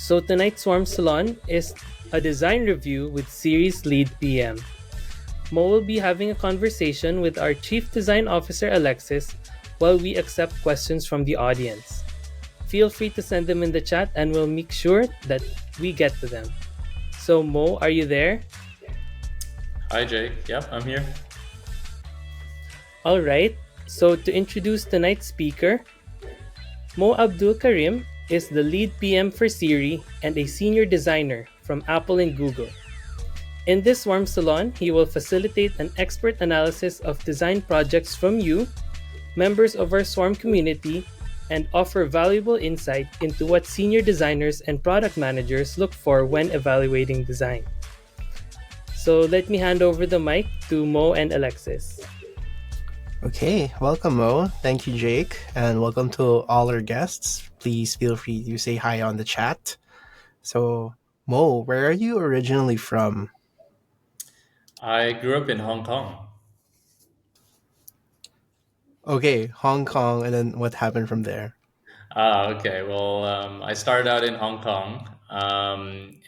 So tonight's Swarm Salon is a design review with series lead PM. Mo will be having a conversation with our Chief Design Officer Alexis while we accept questions from the audience. Feel free to send them in the chat and we'll make sure that we get to them. So Mo, are you there? Hi, Jake. Yep, I'm here. All right. So to introduce tonight's speaker, Mo Abdoolcarim is the lead PM for Siri and a senior designer from Apple and Google. In this Swarm Salon, he will facilitate an expert analysis of design projects from you, members of our Swarm community, and offer valuable insight into what senior designers and product managers look for when evaluating design. So let me hand over the mic to Mo and Alexis. Okay, welcome Mo. Thank you, Jake, and welcome to all our guests. Please feel free to say hi on the chat. So, Mo, where are you originally from? I grew up in Hong Kong. Okay, Hong Kong, and then what happened from there? Okay. Well, I started out in Hong Kong,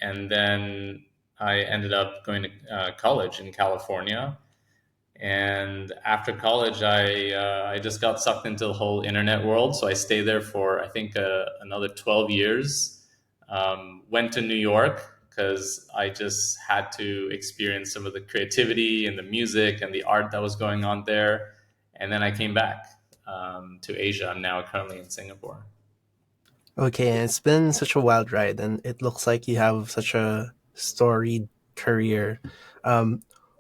and then I ended up going to college in California. And after college, I just got sucked into the whole internet world. So I stayed there for I think another 12 years. Went to New York because I just had to experience some of the creativity and the music and the art that was going on there. And then I came back to Asia. I'm now currently in Singapore. Okay, and it's been such a wild ride, and it looks like you have such a storied career.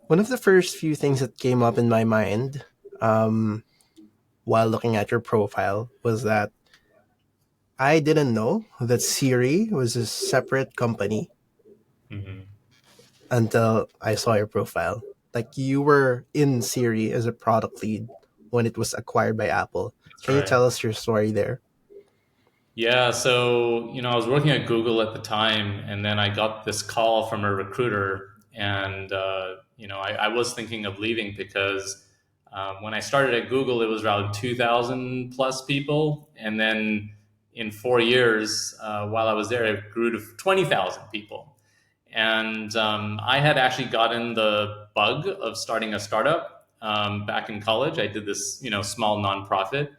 One of the first few things that came up in my mind while looking at your profile was that I didn't know that Siri was a separate company Mm-hmm. until I saw your profile. Like you were in Siri as a product lead when it was acquired by Apple. That's Can you right. tell us your story there? Yeah, so I was working at Google at the time, and then I got this call from a recruiter, and I was thinking of leaving because when I started at Google, it was around 2,000 plus people, and then in 4 years, while I was there, it grew to 20,000 people. And I had actually gotten the bug of starting a startup back in college. I did this, small nonprofit,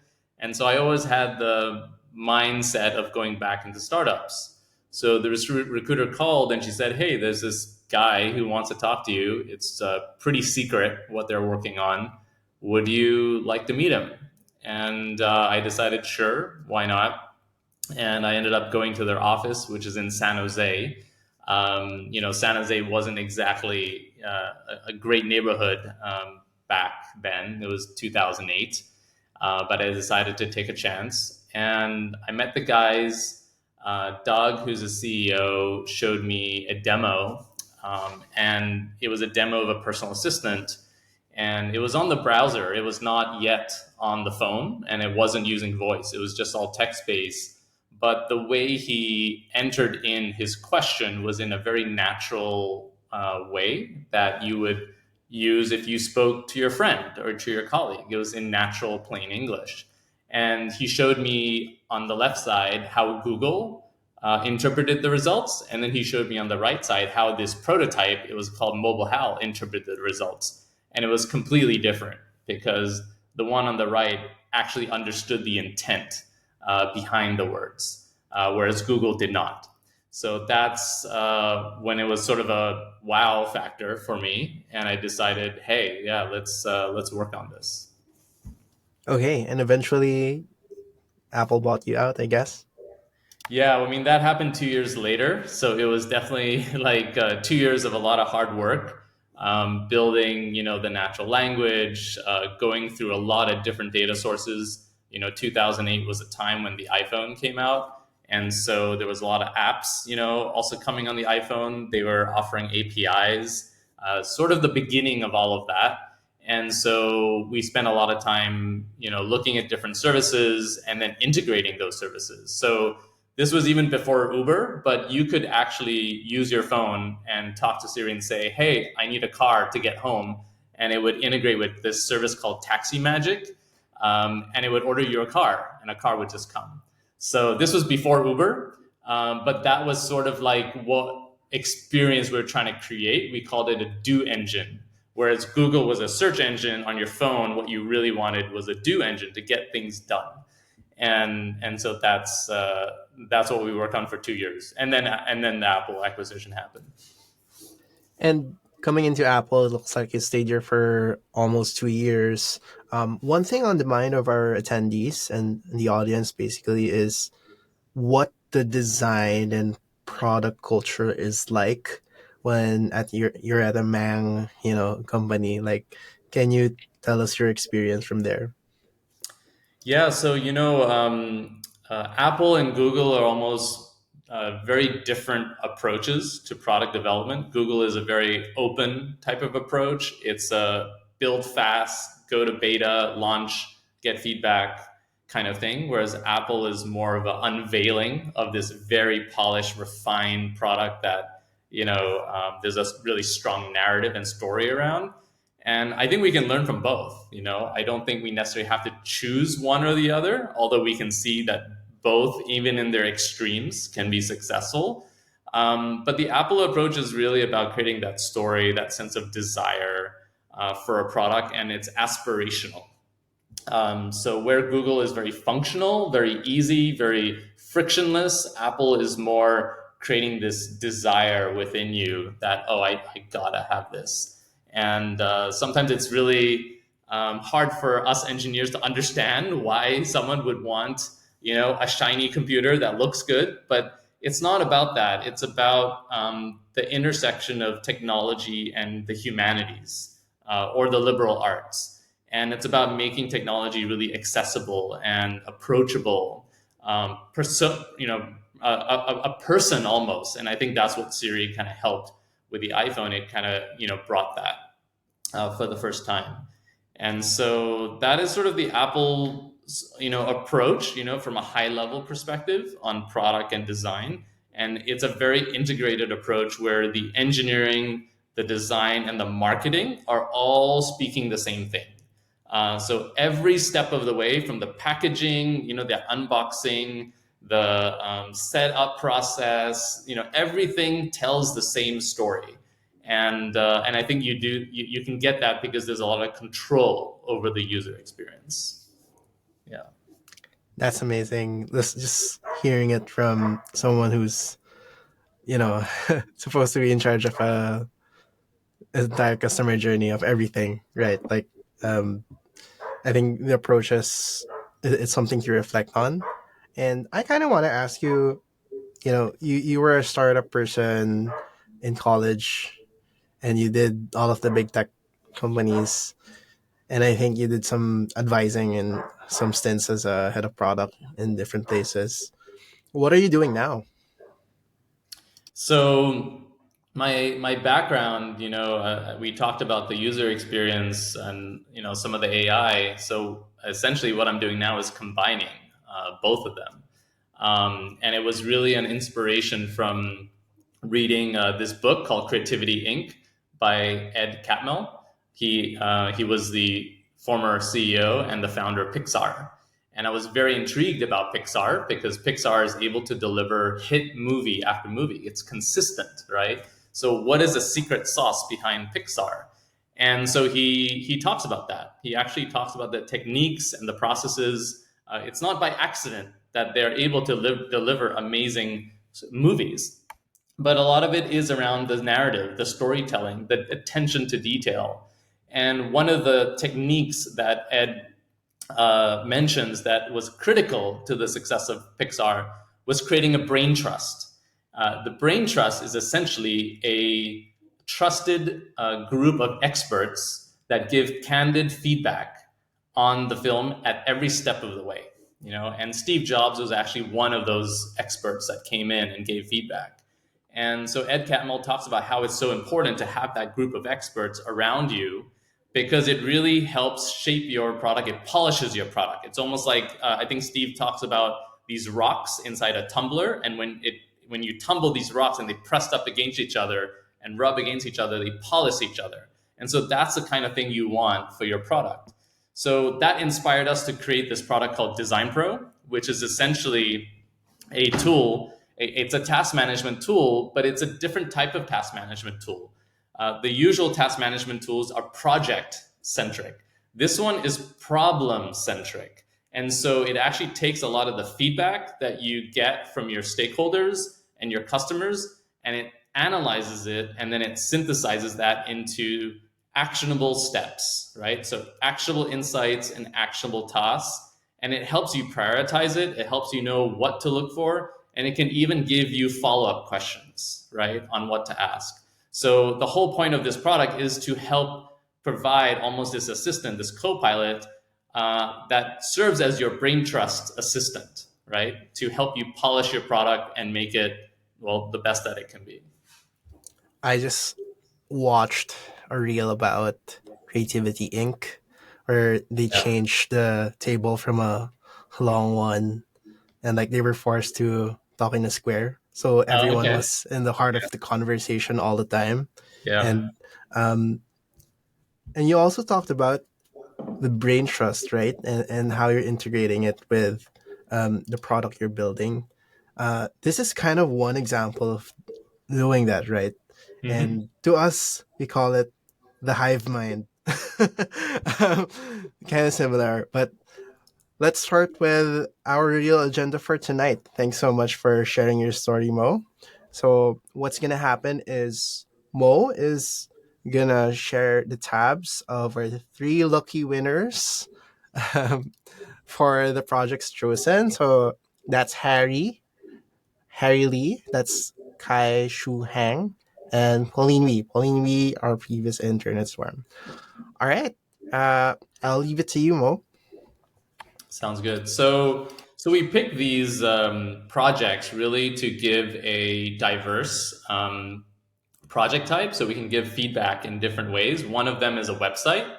and so I always had the mindset of going back into startups. So the recruiter called and she said, "Hey, there's this guy who wants to talk to you. It's pretty secret what they're working on. Would you like to meet him?" And I decided, sure, why not? And I ended up going to their office, which is in San Jose. San Jose wasn't exactly a great neighborhood back then. It was 2008, but I decided to take a chance, and I met the guys. Doug, who's a CEO, showed me a demo, and it was a demo of a personal assistant, and it was on the browser. It was not yet on the phone, and it wasn't using voice. It was just all text based, but the way he entered in his question was in a very natural way that you would use if you spoke to your friend or to your colleague. It was in natural, plain English. And he showed me on the left side how Google interpreted the results. And then he showed me on the right side how this prototype, it was called Mobile Hal, interpreted the results. And it was completely different because the one on the right actually understood the intent behind the words, whereas Google did not. So that's when it was sort of a wow factor for me, and I decided, hey, yeah, let's work on this. Okay, and eventually Apple bought you out, I guess. Yeah, I mean that happened 2 years later, so it was definitely like 2 years of a lot of hard work, building, the natural language, going through a lot of different data sources. 2008 was a time when the iPhone came out, and so there was a lot of apps, also coming on the iPhone. They were offering APIs, sort of the beginning of all of that. And so we spent a lot of time, looking at different services and then integrating those services. So this was even before Uber, but you could actually use your phone and talk to Siri and say, "Hey, I need a car to get home." And it would integrate with this service called Taxi Magic. And it would order you a car and a car would just come. So this was before Uber. But that was sort of like what experience we were trying to create. We called it a do engine. Whereas Google was a search engine on your phone, what you really wanted was a do engine to get things done. And so that's what we worked on for 2 years, and then the Apple acquisition happened. And coming into Apple, it looks like you stayed here for almost 2 years. One thing on the mind of our attendees and the audience basically is what the design and product culture is like when you're at a Mang, company. Like, can you tell us your experience from there? Yeah, so Apple and Google are almost very different approaches to product development. Google is a very open type of approach. It's a build fast, go to beta, launch, get feedback kind of thing. Whereas Apple is more of an unveiling of this very polished, refined product that there's a really strong narrative and story around. And I think we can learn from both. I don't think we necessarily have to choose one or the other, although we can see that both, even in their extremes, can be successful. But the Apple approach is really about creating that story, that sense of desire for a product, and it's aspirational. So where Google is very functional, very easy, very frictionless, Apple is more creating this desire within you that, oh, I gotta have this. And sometimes it's really hard for us engineers to understand why someone would want, a shiny computer that looks good. But it's not about that. It's about the intersection of technology and the humanities or the liberal arts. And it's about making technology really accessible and approachable, a person almost. And I think that's what Siri kind of helped with the iPhone. It kind of brought that for the first time. And so that is sort of the Apple approach from a high level perspective on product and design. And it's a very integrated approach where the engineering, the design, and the marketing are all speaking the same thing. So every step of the way, from the packaging, the unboxing, the setup process, everything tells the same story. And I think you can get that because there's a lot of control over the user experience. Yeah, That's amazing. This just hearing it from someone who's supposed to be in charge of a entire customer journey of everything, right? Like, I think the approach it's something to reflect on. And I kind of want to ask you, you were a startup person in college and you did all of the big tech companies. And I think you did some advising and some stints as a head of product in different places. What are you doing now? so my background, we talked about the user experience and some of the AI. So essentially, what I'm doing now is combining both of them, and it was really an inspiration from reading this book called Creativity Inc. by Ed Catmull. He was the former CEO and the founder of Pixar. And I was very intrigued about Pixar because Pixar is able to deliver hit movie after movie. It's consistent, right? So what is the secret sauce behind Pixar? And so he talks about that. He actually talks about the techniques and the processes. It's not by accident that they're able to deliver amazing movies, but a lot of it is around the narrative, the storytelling, the attention to detail. And one of the techniques that Ed mentions that was critical to the success of Pixar was creating a brain trust. The brain trust is essentially a trusted group of experts that give candid feedback on the film at every step of the way. And Steve Jobs was actually one of those experts that came in and gave feedback. And so Ed Catmull talks about how it's so important to have that group of experts around you because it really helps shape your product. It polishes your product. It's almost like, I think Steve talks about these rocks inside a tumbler. And when you tumble these rocks and they pressed up against each other and rub against each other, they polish each other. And so that's the kind of thing you want for your product. So that inspired us to create this product called DesignPro, which is essentially a tool. It's a task management tool, but it's a different type of task management tool. The usual task management tools are project centric. This one is problem centric. And so it actually takes a lot of the feedback that you get from your stakeholders and your customers, and it analyzes it, and then it synthesizes that into actionable steps, right? So actionable insights and actionable tasks, and it helps you prioritize it. It helps you know what to look for, and it can even give you follow-up questions, right, on what to ask. So the whole point of this product is to help provide almost this assistant, this Copilot, that serves as your brain trust assistant, right, to help you polish your product and make it, well, the best that it can be. I just watched a reel about Creativity Inc., where they changed the table from a long one, and like they were forced to talk in a square, so everyone Okay. was in the heart of the conversation all the time. Yeah. And and you also talked about the brain trust, right? And how you're integrating it with the product you're building. This is kind of one example of doing that, right? Mm-hmm. And to us, we call it the hive mind. Kind of similar, but let's start with our real agenda for tonight. Thanks so much for sharing your story, Mo. So, what's going to happen is Mo is going to share the tabs of our three lucky winners um, for the projects chosen. So, that's Harry Lee, that's Kai Shu Hang, and Pauline Wee. Pauline Wee, our previous intern at Swarm. All right. I'll leave it to you, Mo. Sounds good. So we picked these projects really to give a diverse project type, so we can give feedback in different ways. One of them is a website.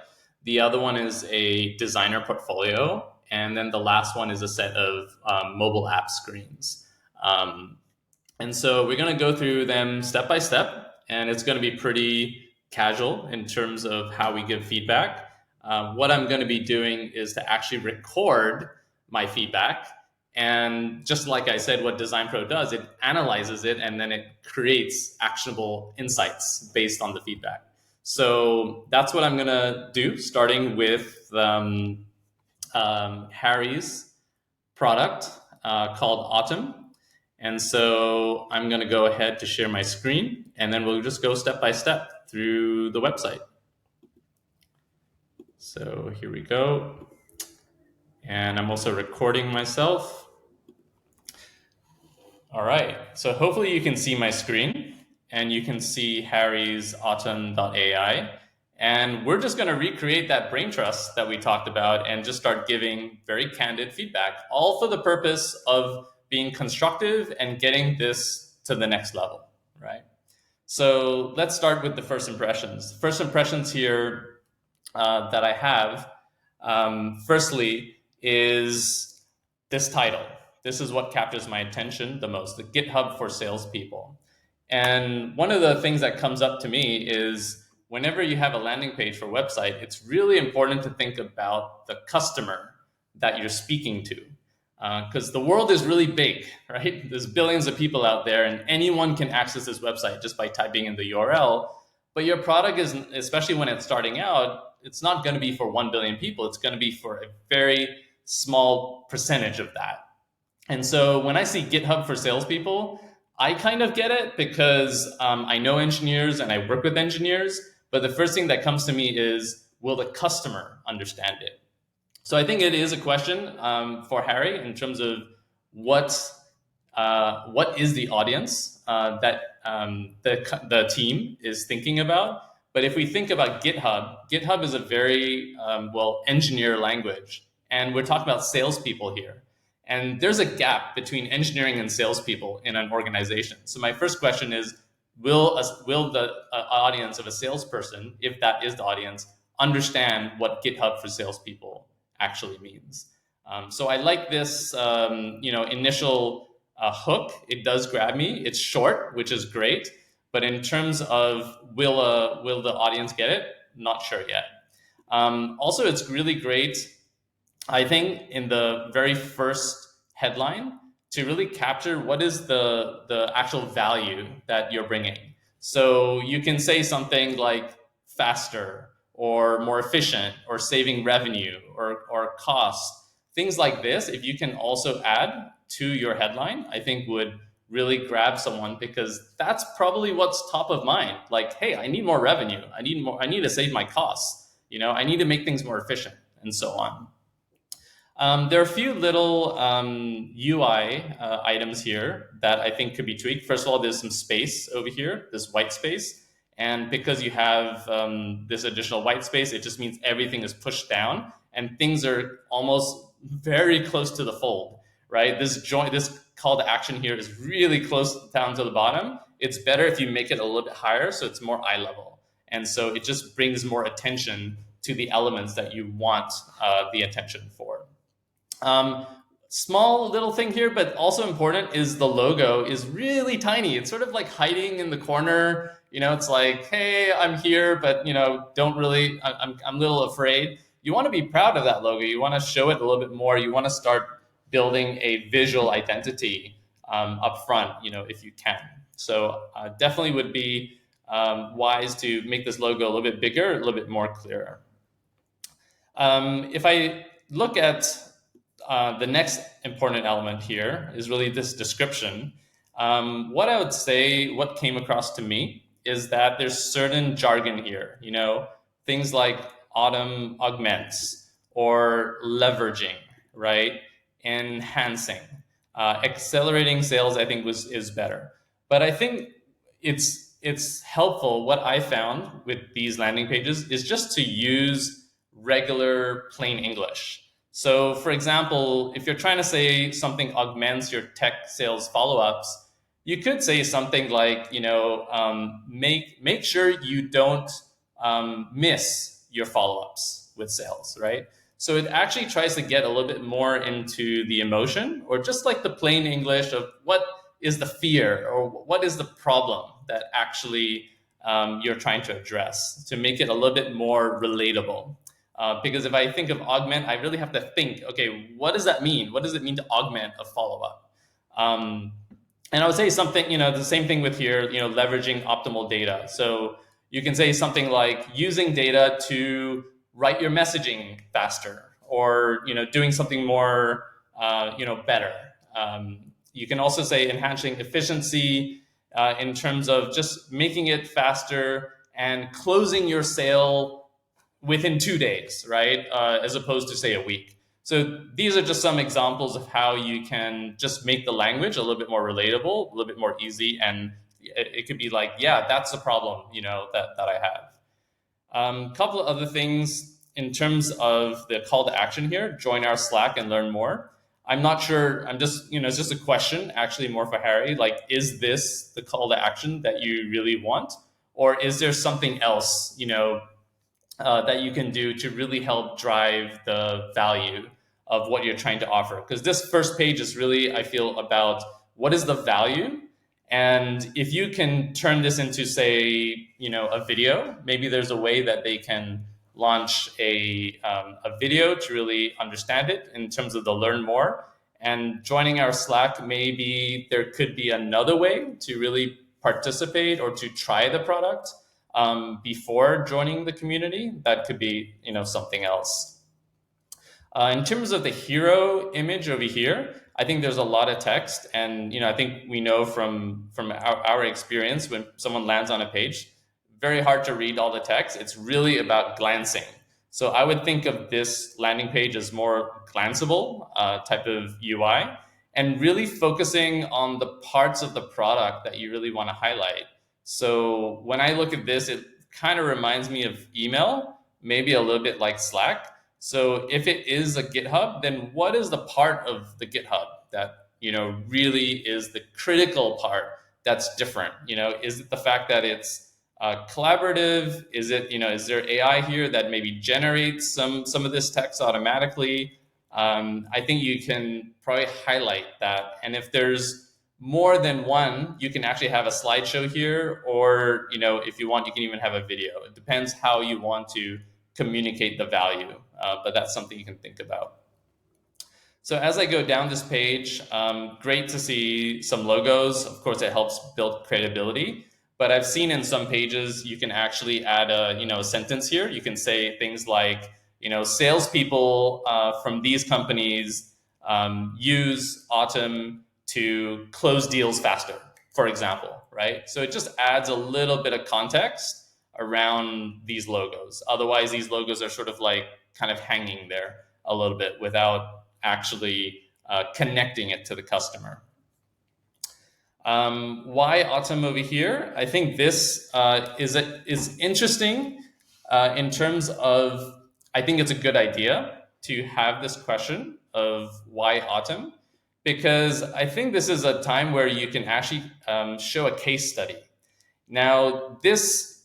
The other one is a designer portfolio, and then the last one is a set of mobile app screens. And so we're going to go through them step by step, and it's going to be pretty casual in terms of how we give feedback. What I'm going to be doing is to actually record my feedback. And just like I said, what DesignPro does, it analyzes it and then it creates actionable insights based on the feedback. So that's what I'm going to do, starting with Harry's product called Autumn. And so I'm going to go ahead to share my screen, and then we'll just go step by step through the website. So here we go. And I'm also recording myself. All right. So hopefully you can see my screen, and you can see Harry's autumn.ai. And we're just going to recreate that brain trust that we talked about and just start giving very candid feedback, all for the purpose of being constructive and getting this to the next level, right? So let's start with the first impressions. First impressions here that I have, firstly, is this title. This is what captures my attention the most, the GitHub for salespeople. And one of the things that comes up to me is whenever you have a landing page for a website, it's really important to think about the customer that you're speaking to. Because the world is really big, right? There's billions of people out there, and anyone can access this website just by typing in the URL. But your product is, especially when it's starting out, it's not going to be for 1 billion people. It's going to be for a very small percentage of that. And so when I see GitHub for salespeople, I kind of get it because I know engineers and I work with engineers. But the first thing that comes to me is, will the customer understand it? So I think it is a question for Harry in terms of what is the audience that the team is thinking about. But if we think about GitHub is a very engineer language, and we're talking about salespeople here. And there's a gap between engineering and salespeople in an organization. So my first question is, will the audience of a salesperson, if that is the audience, understand what GitHub for salespeople actually means? So I like this, initial hook. It does grab me. It's short, which is great. But in terms of will the audience get it? Not sure yet. Also, it's really great, I think, in the very first headline to really capture what is the actual value that you're bringing. So you can say something like faster or more efficient or saving revenue or cost, things like this. If you can also add to your headline, I think would really grab someone, because that's probably what's top of mind. Like, hey, I need more revenue. I need to save my costs. I need to make things more efficient, and so on. There are a few little UI items here that I think could be tweaked. First of all, there's some space over here, this white space. And because you have this additional white space, it just means everything is pushed down and things are almost very close to the fold, right? This call to action here is really close down to the bottom. It's better if you make it a little bit higher so it's more eye level. And so it just brings more attention to the elements that you want the attention for. Small little thing here, but also important, is the logo is really tiny. It's sort of like hiding in the corner. It's like, hey, I'm here, but don't really. I'm a little afraid. You want to be proud of that logo. You want to show it a little bit more. You want to start building a visual identity up front, if you can. So definitely would be wise to make this logo a little bit bigger, a little bit more clear. If I look at the next important element here is really this description. What I would say, what came across to me, is that there's certain jargon here, things like autumn augments or leveraging, right? Enhancing, accelerating sales, I think is better. But I think it's helpful. What I found with these landing pages is just to use regular plain English. So for example, if you're trying to say something augments your tech sales follow-ups, you could say something like, make sure you don't miss your follow-ups with sales, right? So it actually tries to get a little bit more into the emotion, or just like the plain English of what is the fear or what is the problem that actually you're trying to address, to make it a little bit more relatable. Because if I think of augment, I really have to think, okay, what does that mean? What does it mean to augment a follow-up? And I would say something, the same thing with here, leveraging optimal data. So you can say something like using data to write your messaging faster, or, doing something more, better. You can also say enhancing efficiency in terms of just making it faster and closing your sale within 2 days, right? As opposed to, say, a week. So these are just some examples of how you can just make the language a little bit more relatable, a little bit more easy, and it could be like, yeah, that's the problem, that I have. Couple of other things in terms of the call to action here: join our Slack and learn more. I'm not sure. I'm just, it's just a question, actually, more for Harry. Like, is this the call to action that you really want, or is there something else, that you can do to really help drive the value of what you're trying to offer? Because this first page is really, I feel, about what is the value. And if you can turn this into, say, a video, maybe there's a way that they can launch a video to really understand it in terms of the learn more. And joining our Slack, maybe there could be another way to really participate or to try the product before joining the community. That could be, something else. In terms of the hero image over here, I think there's a lot of text, and I think we know from our experience, when someone lands on a page, very hard to read all the text. It's really about glancing. So I would think of this landing page as more glanceable type of UI, and really focusing on the parts of the product that you really want to highlight. So when I look at this, it kind of reminds me of email, maybe a little bit like Slack. So if it is a GitHub, then what is the part of the GitHub that, really is the critical part that's different? Is it the fact that it's collaborative? Is it, is there AI here that maybe generates some of this text automatically? I think you can probably highlight that. And if there's more than one, you can actually have a slideshow here, or, if you want, you can even have a video. It depends how you want to communicate the value, but that's something you can think about. So as I go down this page, great to see some logos. Of course, it helps build credibility. But I've seen in some pages you can actually add a sentence here. You can say things like, salespeople from these companies use Autumn to close deals faster, for example, right? So it just adds a little bit of context around these logos. Otherwise, these logos are sort of like kind of hanging there a little bit without actually connecting it to the customer. Why Autumn over here? I think this is interesting in terms of, I think it's a good idea to have this question of why Autumn, because I think this is a time where you can actually show a case study. Now, this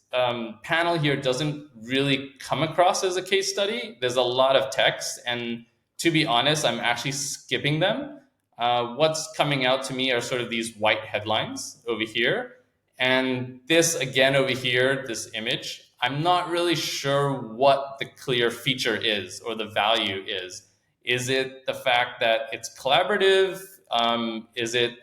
panel here doesn't really come across as a case study. There's a lot of text, and to be honest, I'm actually skipping them. What's coming out to me are sort of these white headlines over here. And this, again, over here, this image, I'm not really sure what the clear feature is or the value is. Is it the fact that it's collaborative? Is it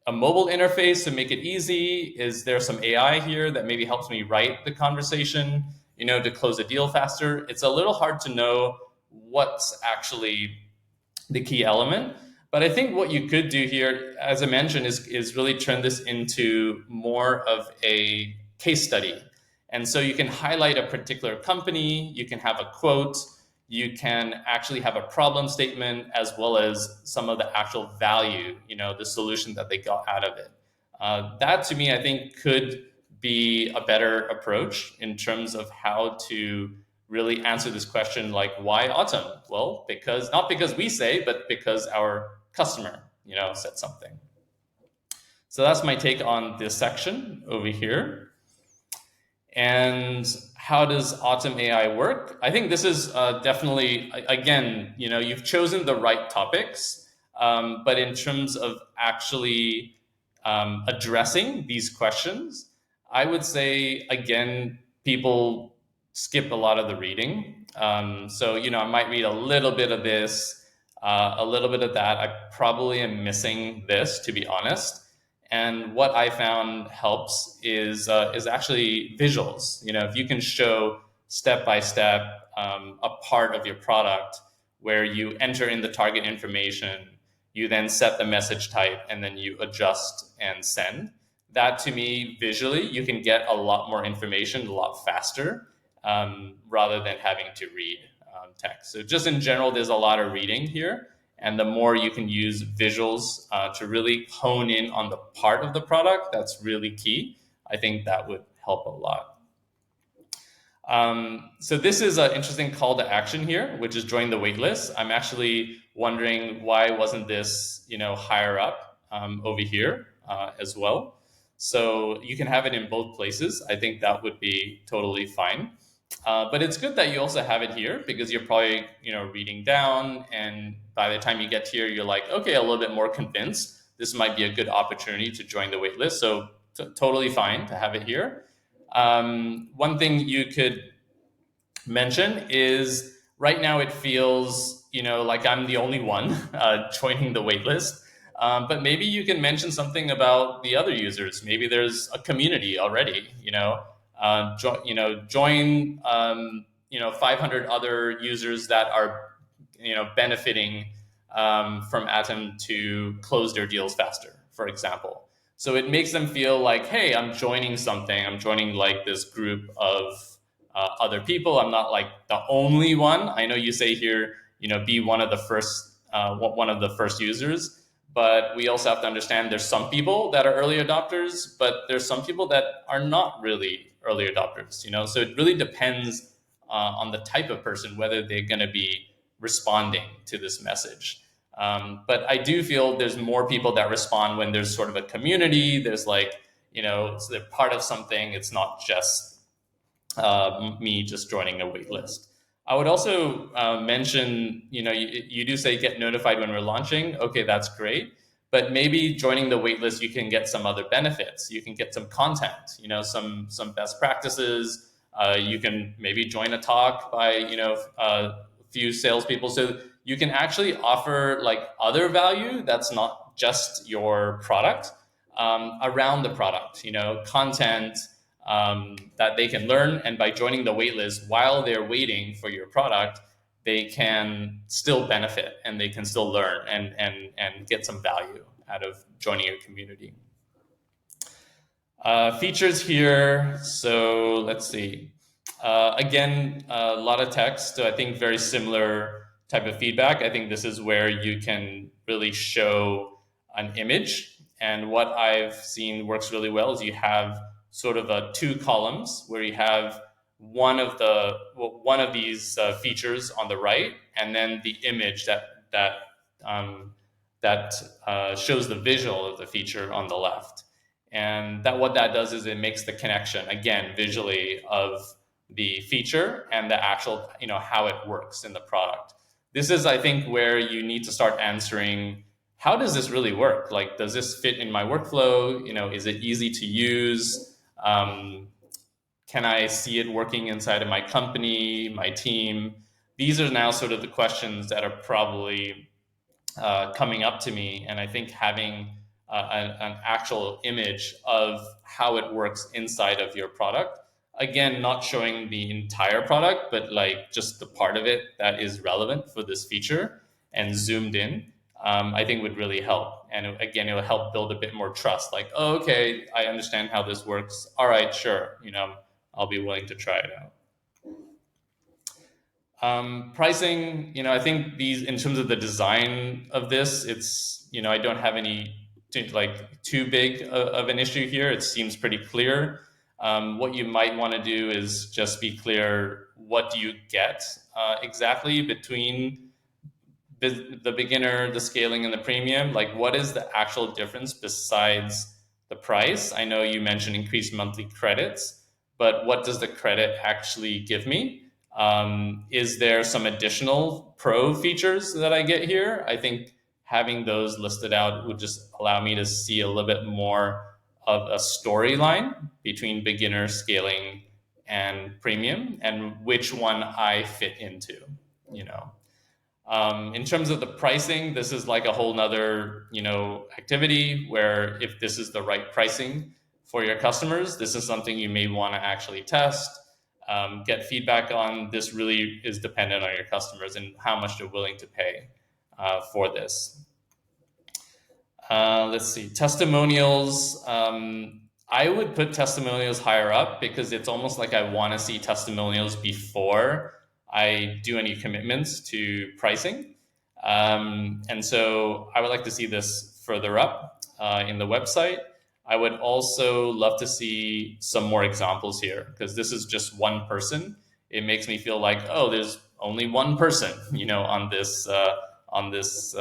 a mobile interface to make it easy? Is there some AI here that maybe helps me write the conversation, to close a deal faster? It's a little hard to know what's actually the key element. But I think what you could do here, as I mentioned, is really turn this into more of a case study. And so you can highlight a particular company, you can have a quote, you can actually have a problem statement, as well as some of the actual value, the solution that they got out of it. That to me, I think could be a better approach in terms of how to really answer this question, like, why Autumn? Well, not because we say, but because our customer, said something. So that's my take on this section over here. And how does Autumn AI work? I think this is definitely, again, you've chosen the right topics, but in terms of actually addressing these questions, I would say, again, people skip a lot of the reading. So, I might read a little bit of this, a little bit of that. I probably am missing this, to be honest. And what I found helps is actually visuals. If you can show step by step a part of your product where you enter in the target information, you then set the message type, and then you adjust and send. That, to me, visually, you can get a lot more information a lot faster rather than having to read text. So just in general, there's a lot of reading here. And the more you can use visuals to really hone in on the part of the product that's really key, I think that would help a lot. So this is an interesting call to action here, which is join the waitlist. I'm actually wondering why wasn't this, higher up over here as well. So you can have it in both places. I think that would be totally fine. But it's good that you also have it here, because you're probably, reading down, and by the time you get here, you're like, okay, a little bit more convinced. This might be a good opportunity to join the waitlist. So totally fine to have it here. One thing you could mention is right now it feels, like I'm the only one joining the waitlist. But maybe you can mention something about the other users. Maybe there's a community already, join 500 other users that are benefiting from Atom to close their deals faster, for example. So it makes them feel like, hey, I'm joining something. I'm joining like this group of other people. I'm not like the only one. I know you say here, be one of the first users. But we also have to understand there's some people that are early adopters, but there's some people that are not really early adopters, So it really depends on the type of person, whether they're going to be responding to this message. But I do feel there's more people that respond when there's sort of a community. There's like, so they're part of something. It's not just me just joining a wait list. I would also mention, you do say get notified when we're launching. Okay, that's great. But maybe joining the waitlist, you can get some other benefits. You can get some content, some best practices. You can maybe join a talk by, a few salespeople. So you can actually offer like other value that's not just your product, around the product, content, that they can learn. And by joining the waitlist while they're waiting for your product, they can still benefit and they can still learn and get some value out of joining your community. Features here. So let's see. Again, a lot of text. So I think very similar type of feedback. I think this is where you can really show an image. And what I've seen works really well is you have sort of two columns where you have one of these features on the right, and then the image that shows the visual of the feature on the left. And what that does is it makes the connection again visually of the feature and the actual, how it works in the product. This is, I think, where you need to start answering, how does this really work? Like, does this fit in my workflow? Is it easy to use? Can I see it working inside of my company, my team? These are now sort of the questions that are probably coming up to me. And I think having an actual image of how it works inside of your product, again, not showing the entire product, but like just the part of it that is relevant for this feature and zoomed in, I think would really help. And again, it will help build a bit more trust. Like, oh, okay, I understand how this works. All right, sure. I'll be willing to try it out. Pricing, I think these, in terms of the design of this, it's, I don't have any too big of an issue here. It seems pretty clear. What you might want to do is just be clear, what do you get exactly between the beginner, the scaling, and the premium? Like, what is the actual difference besides the price? I know you mentioned increased monthly credits, but what does the credit actually give me? Is there some additional pro features that I get here? I think having those listed out would just allow me to see a little bit more of a storyline between beginner, scaling, and premium, and which one I fit into. In terms of the pricing, this is like a whole nother, activity where if this is the right pricing for your customers, this is something you may want to actually test, get feedback on. This really is dependent on your customers and how much they're willing to pay for this. Let's see, testimonials. I would put testimonials higher up because it's almost like I want to see testimonials before I do any commitments to pricing. And so I would like to see this further up in the website. I would also love to see some more examples here, because this is just one person. It makes me feel like, oh, there's only one person, on this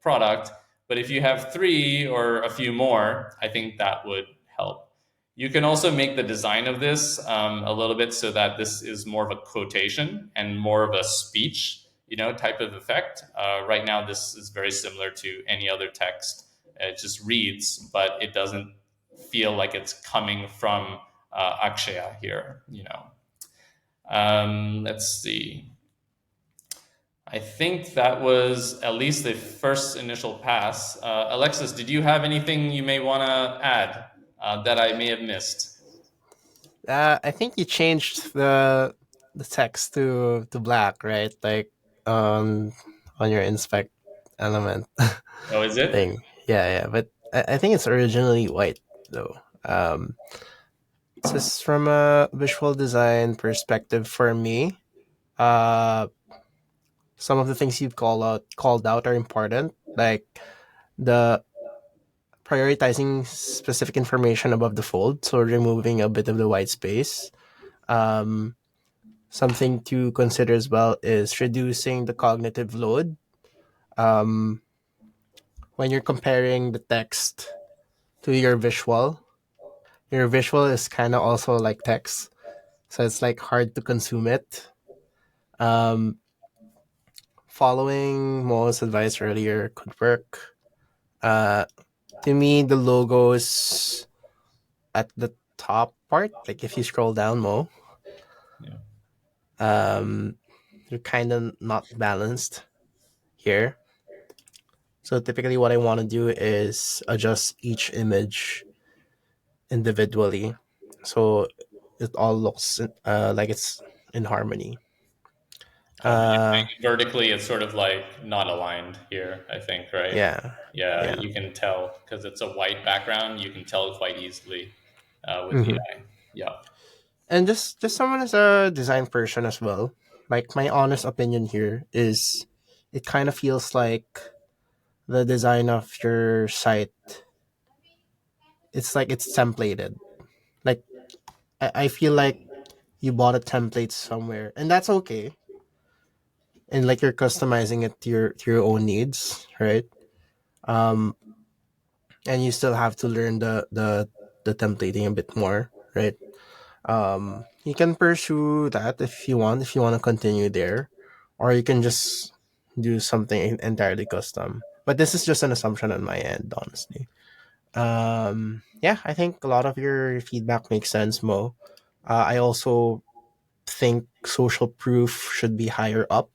product. But if you have 3 or a few more, I think that would help. You can also make the design of this a little bit so that this is more of a quotation and more of a speech, type of effect. Right now, this is very similar to any other text. It just reads, but it doesn't feel like it's coming from Akshaya here, Let's see. I think that was at least the first initial pass. Alexis, did you have anything you may want to add that I may have missed? I think you changed the text to black, right? Like on your inspect element. Oh, is it? thing. Yeah. But I think it's originally white though. Just from a visual design perspective, for me, some of the things you've called out are important, like the prioritizing specific information above the fold, so removing a bit of the white space. Something to consider as well is reducing the cognitive load. When you're comparing the text to your visual is kind of also like text, so it's like hard to consume it. Following Mo's advice earlier could work. To me, the logos at the top part, like if you scroll down, Mo, Yeah. they're kind of not balanced. here. So typically what I want to do is adjust each image individually. So it all looks like it's in harmony. Oh, but you're Uh, saying vertically, it's sort of like not aligned here, I think, right? yeah, Yeah, yeah. you can tell because it's a white background. You can tell quite easily with the Hmm. eye. Yeah. And just someone as a design person as well. Like my honest opinion here is, it kind of feels like the design of your site. It's like it's templated. Like I feel like you bought a template somewhere, and that's okay. And like you're customizing it to your own needs, right? Um, and you still have to learn the templating a bit more, right? You can pursue that if you want, to continue there, or you can just do something entirely custom. But this is just an assumption on my end, honestly. Yeah, I think a lot of your feedback makes sense, Mo. I also think social proof should be higher up.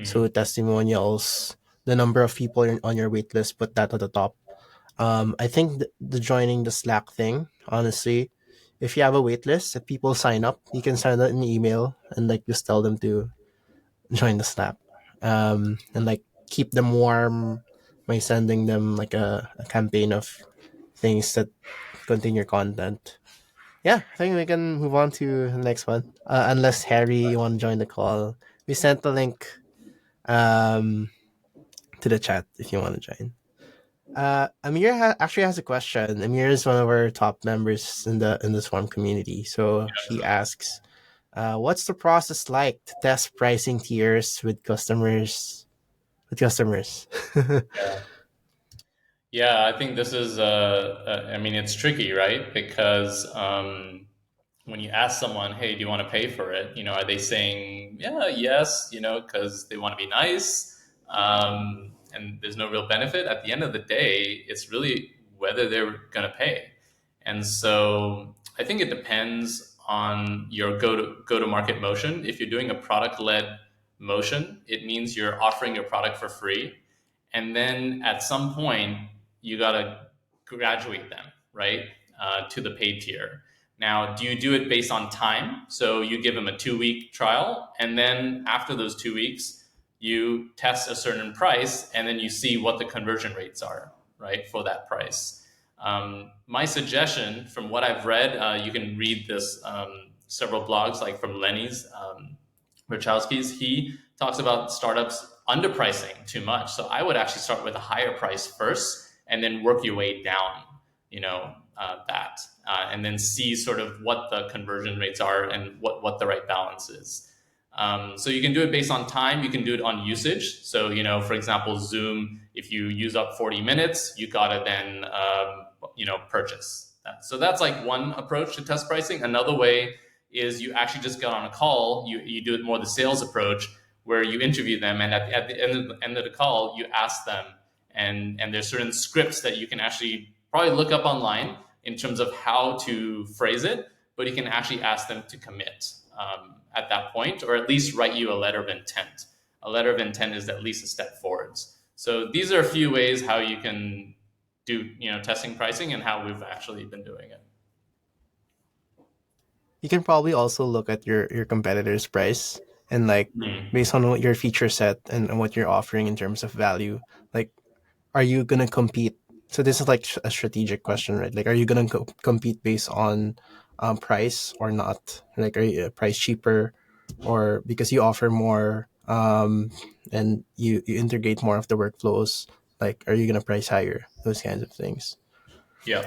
So Hmm. testimonials, the number of people on your wait list, put that at the top. I think the joining the Slack thing, honestly, if you have a wait list, if people sign up, you can send out an email and like just tell them to join the Slack. And like keep them warm by sending them like a campaign of things that contain your content. Yeah, I think we can move on to the next one. Unless Harry, you want to join the call, we sent the link um, to the chat if you want to join. Amir actually has a question. Amir is one of our top members in the Swarm community. So he asks, "What's the process like to test pricing tiers with customers?" With customers. Yeah. Yeah, I think this is, I mean, it's tricky, right? Because when you ask someone, hey, do you want to pay for it? Are they saying, yeah, yes, because they want to be nice, and there's no real benefit? At the end of the day, it's really whether they're going to pay. And so I think it depends on your go to market motion. If you're doing a product led motion, it means you're offering your product for free. And then at some point, you got to graduate them, right, to the paid tier. Now, do you do it based on time? So you give them a 2 week trial, and then after those 2 weeks, you test a certain price, and then you see what the conversion rates are, right, for that price. My suggestion, from what I've read, you can read this several blogs, like from Lenny's Rachowski's. He talks about startups underpricing too much. So I would actually start with a higher price first, and then work your way down. And then see sort of what the conversion rates are and what the right balance is. So you can do it based on time. You can do it on usage. So, for example, Zoom, if you use up 40 minutes, you got to then, purchase that. So that's like one approach to test pricing. Another way is you actually just get on a call. You do it more the sales approach, where you interview them. And at the end of the call, you ask them, and there's certain scripts that you can actually probably look up online in terms of how to phrase it, but you can actually ask them to commit at that point, or at least write you a letter of intent. A letter of intent is at least a step forwards. So these are a few ways how you can do testing pricing, and how we've actually been doing it. You can probably also look at your competitor's price and like Mm. based on what your feature set and what you're offering in terms of value, like are you gonna compete? So this is like a strategic question, right? Like, are you gonna compete based on price or not? Like, are you price cheaper, or because you offer more and you integrate more of the workflows? Like, are you gonna price higher? Those kinds of things. Yeah.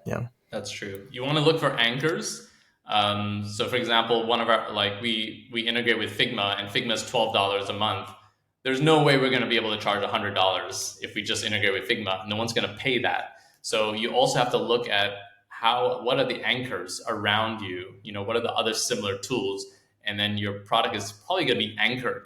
Yeah. That's true. You want to look for anchors. So, for example, one of our like we integrate with Figma, and Figma is $12 a month. There's no way we're going to be able to charge $100 if we just integrate with Figma. No one's going to pay that. So you also have to look at what are the anchors around you. What are the other similar tools, and then your product is probably going to be anchored,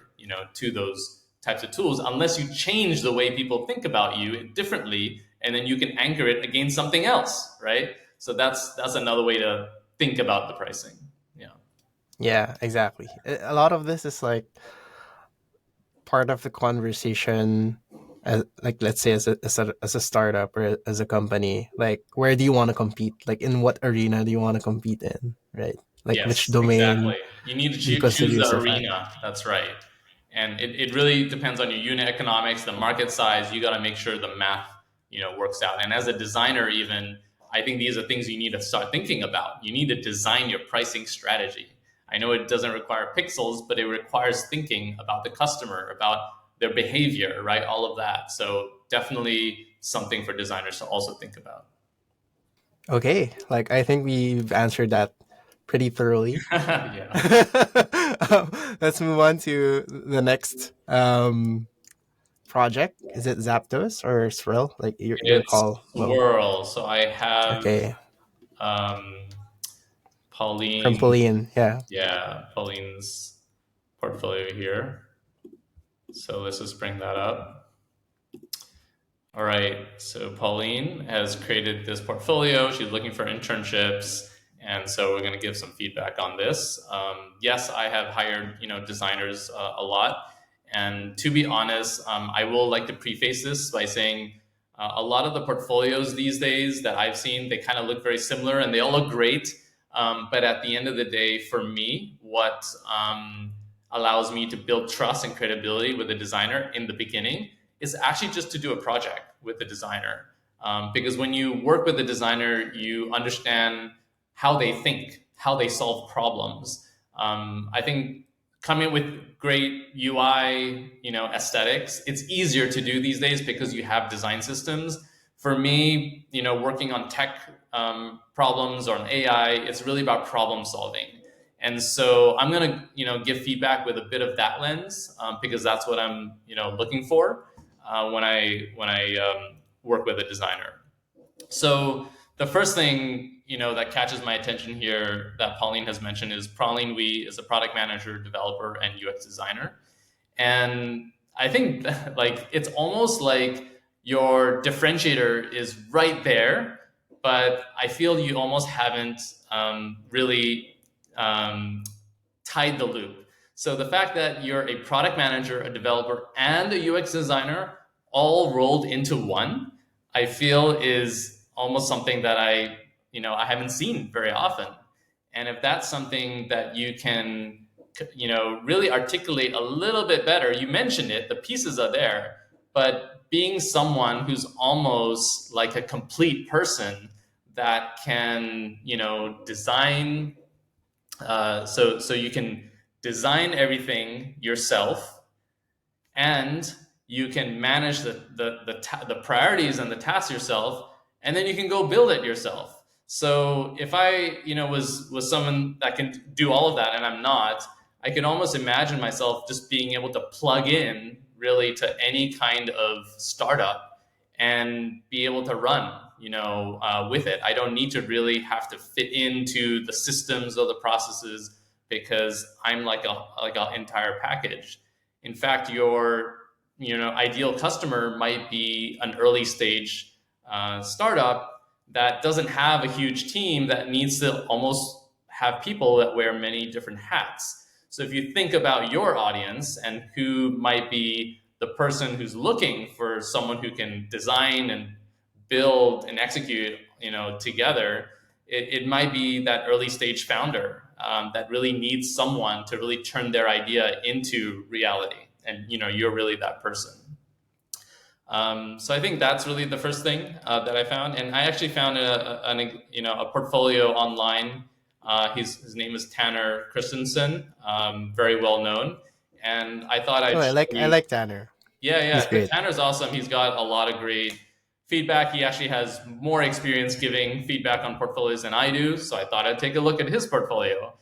to those types of tools, unless you change the way people think about you differently, and then you can anchor it against something else, right? So that's another way to think about the pricing. Yeah. Yeah, exactly. A lot of this is like part of the conversation, like let's say as a startup or as a company, like where do you want to compete? Like in what arena do you want to compete in, right? Like which Yes, exactly. domain You need to do you consider choose the yourself at? arena. That's right. And it really depends on your unit economics, the market size. You got to make sure the math, works out. And as a designer, even, I think these are things you need to start thinking about. You need to design your pricing strategy. I know it doesn't require pixels, but it requires thinking about the customer, about their behavior, right? All of that. So definitely something for designers to also think about. Okay, like I think we've answered that pretty thoroughly. Yeah. Let's move on to the next project. Is it Zapdos or Swirl? Like your It's call, Mo. swirl. So I have Okay, um, from Pauline. Pauline. Yeah. Yeah, Pauline's portfolio here. So let's just bring that up. All right. So Pauline has created this portfolio. She's looking for internships. And so we're going to give some feedback on this. Yes, I have hired, designers a lot. And to be honest, I will like to preface this by saying a lot of the portfolios these days that I've seen, they kind of look very similar and they all look great. But at the end of the day, for me, what allows me to build trust and credibility with a designer in the beginning is actually just to do a project with the designer. Because when you work with a designer, you understand how they think, how they solve problems. I think coming with great UI, aesthetics, it's easier to do these days because you have design systems. For me, working on tech problems or on AI, it's really about problem solving. And so I'm gonna, give feedback with a bit of that lens because that's what I'm, looking for when I work with a designer. So the first thing that catches my attention here that Pauline has mentioned is Pauline Wee is a product manager, developer, and UX designer. And I think like it's almost like your differentiator is right there, but I feel you almost haven't really tied the loop. So the fact that you're a product manager, a developer, and a UX designer all rolled into one, I feel is almost something that I haven't seen very often. And if that's something that you can, really articulate a little bit better, you mentioned it, the pieces are there, but being someone who's almost like a complete person that can, design, so you can design everything yourself, and you can manage the priorities and the tasks yourself, and then you can go build it yourself. So if I was someone that can do all of that and I'm not, I can almost imagine myself just being able to plug in really to any kind of startup and be able to run with it. I don't need to really have to fit into the systems or the processes because I'm like an entire package. In fact, your ideal customer might be an early stage startup that doesn't have a huge team that needs to almost have people that wear many different hats. So if you think about your audience and who might be the person who's looking for someone who can design and build and execute, together, it might be that early stage founder that really needs someone to really turn their idea into reality. And, you're really that person. So I think that's really the first thing that I found. And I actually found a portfolio online. His name is Tanner Christensen, very well known. And I thought I'd show I you. like Tanner. Yeah. He's great. Tanner's awesome. He's got a lot of great feedback. He actually has more experience giving feedback on portfolios than I do. So I thought I'd take a look at his portfolio.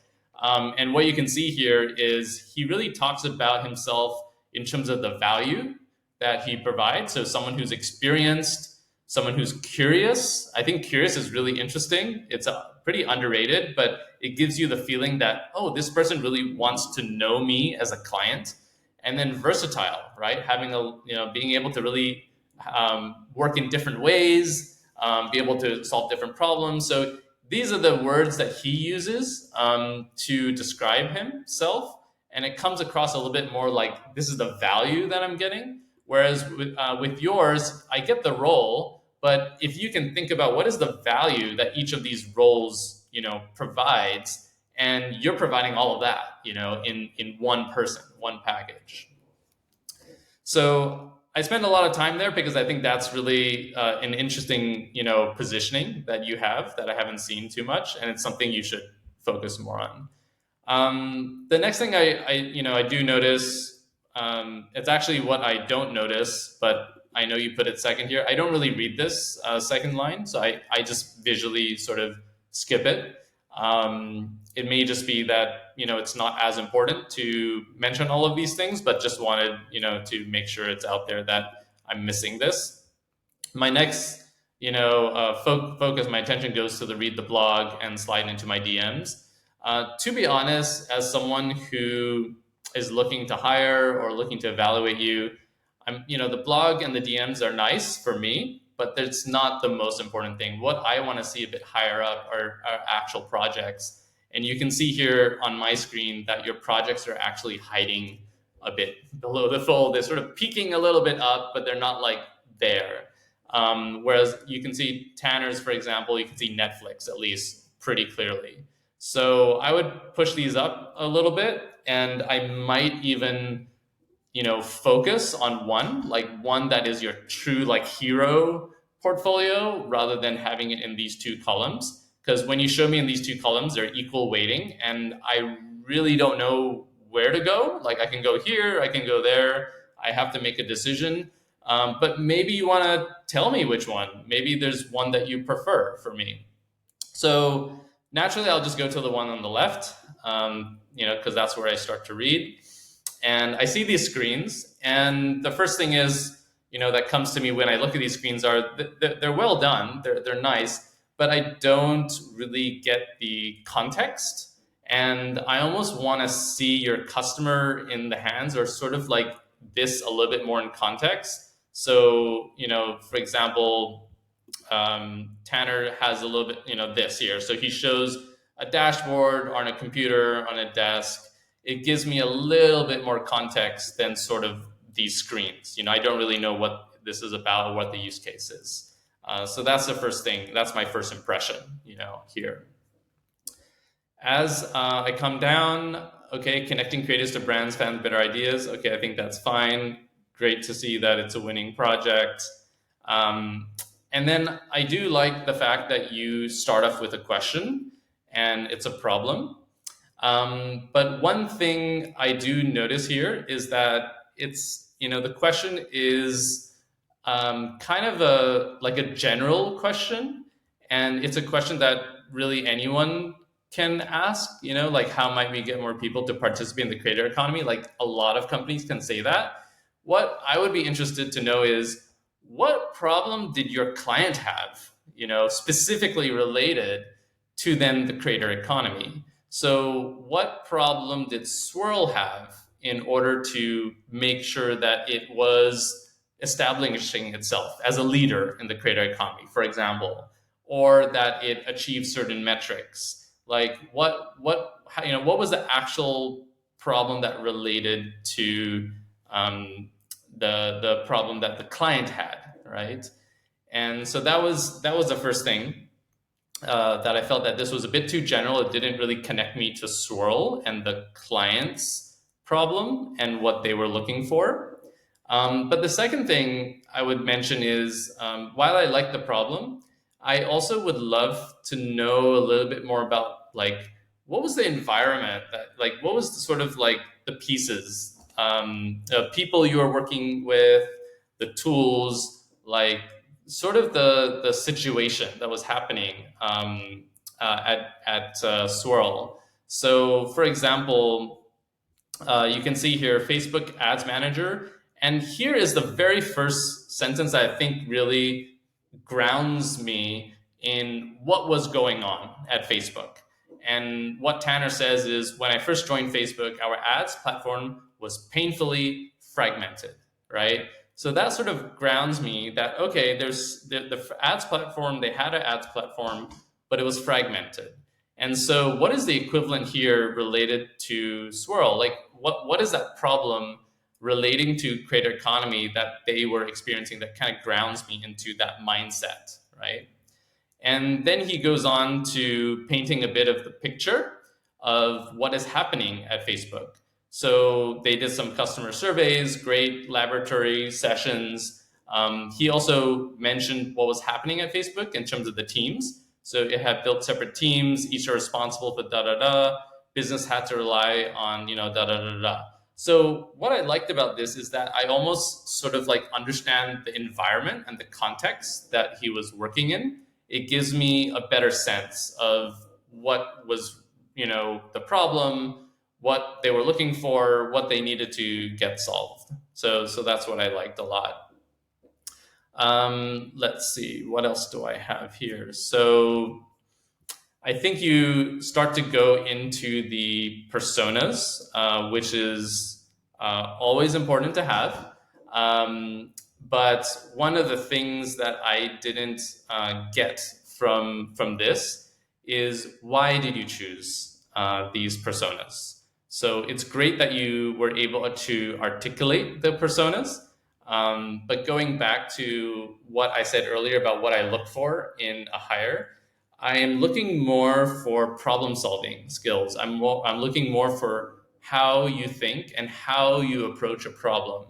And what you can see here is he really talks about himself in terms of the value that he provides. So someone who's experienced, someone who's curious. I think curious is really interesting. It's pretty underrated, but it gives you the feeling that, oh, this person really wants to know me as a client. And then versatile, right? Being able to really work in different ways, be able to solve different problems. So these are the words that he uses to describe himself. and it comes across a little bit more like this is the value that I'm getting. Whereas with yours, I get the role, but if you can think about what is the value that each of these roles, provides, and you're providing all of that, in one person, one package. So I spend a lot of time there because I think that's really an interesting, positioning that you have that I haven't seen too much, and it's something you should focus more on. The next thing I do notice, it's actually what I don't notice, but I know you put it second here. I don't really read this second line, so I just visually sort of skip it. It may just be that, it's not as important to mention all of these things, but just wanted, to make sure it's out there that I'm missing this. My next, focus, my attention goes to the read the blog and slide into my DMs. To be honest, as someone who is looking to hire or looking to evaluate you, the blog and the DMs are nice for me, but that's not the most important thing. What I want to see a bit higher up are actual projects. And you can see here on my screen that your projects are actually hiding a bit below the fold. They're sort of peeking a little bit up, but they're not like there. Whereas you can see Tanner's, for example, you can see Netflix at least pretty clearly. So I would push these up a little bit, and I might even, focus on one that is your true hero portfolio rather than having it in these two columns. Because when you show me in these two columns, they're equal weighting, and I really don't know where to go. I can go here, I can go there. I have to make a decision. But maybe you want to tell me which one. Maybe there's one that you prefer for me. So naturally, I'll just go to the one on the left, because that's where I start to read. And I see these screens, and the first thing is, that comes to me when I look at these screens are they're well done, they're nice, but I don't really get the context. And I almost want to see your customer in the hands, or sort of like this a little bit more in context. So, for example, Tanner has a little bit, this here. So he shows a dashboard on a computer on a desk. It gives me a little bit more context than sort of these screens. I don't really know what this is about or what the use case is. So that's the first thing. That's my first impression, here. As I come down, okay, connecting creators to brands, fans, better ideas. Okay, I think that's fine. Great to see that it's a winning project. And then I do like the fact that you start off with a question and it's a problem. But one thing I do notice here is that it's, the question is kind of a general question. And it's a question that really anyone can ask, how might we get more people to participate in the creator economy? A lot of companies can say that. What I would be interested to know is, what problem did your client have, specifically related to then the creator economy? So what problem did Swirl have in order to make sure that it was establishing itself as a leader in the creator economy, for example, or that it achieved certain metrics? What was the actual problem that related to the problem that the client had, right? And so that was the first thing. That I felt that this was a bit too general. It didn't really connect me to Swirl and the client's problem and what they were looking for. But the second thing I would mention is, while I like the problem, I also would love to know a little bit more about what was the environment that, what was the sort of the pieces, people you were working with, the tools, sort of the situation that was happening at Swirl. So, for example, you can see here Facebook Ads Manager, and here is the very first sentence that I think really grounds me in what was going on at Facebook. And what Tanner says is, when I first joined Facebook, our ads platform was painfully fragmented, right? So that sort of grounds me that, okay, there's the ads platform, they had an ads platform, but it was fragmented. And so what is the equivalent here related to Swirl? Like what is that problem relating to creator economy that they were experiencing that kind of grounds me into that mindset, right? And then he goes on to painting a bit of the picture of what is happening at Facebook. So they did some customer surveys, great laboratory sessions. He also mentioned what was happening at Facebook in terms of the teams. So it had built separate teams, each are responsible for da-da-da. Business had to rely on, da-da-da-da. So what I liked about this is that I almost sort of like understand the environment and the context that he was working in. It gives me a better sense of what was, the problem, what they were looking for, what they needed to get solved. So that's what I liked a lot. Let's see, what else do I have here? So I think you start to go into the personas, which is always important to have. But one of the things that I didn't get from this is, why did you choose these personas? So it's great that you were able to articulate the personas, but going back to what I said earlier about what I look for in a hire, I am looking more for problem-solving skills. I'm looking more for how you think and how you approach a problem.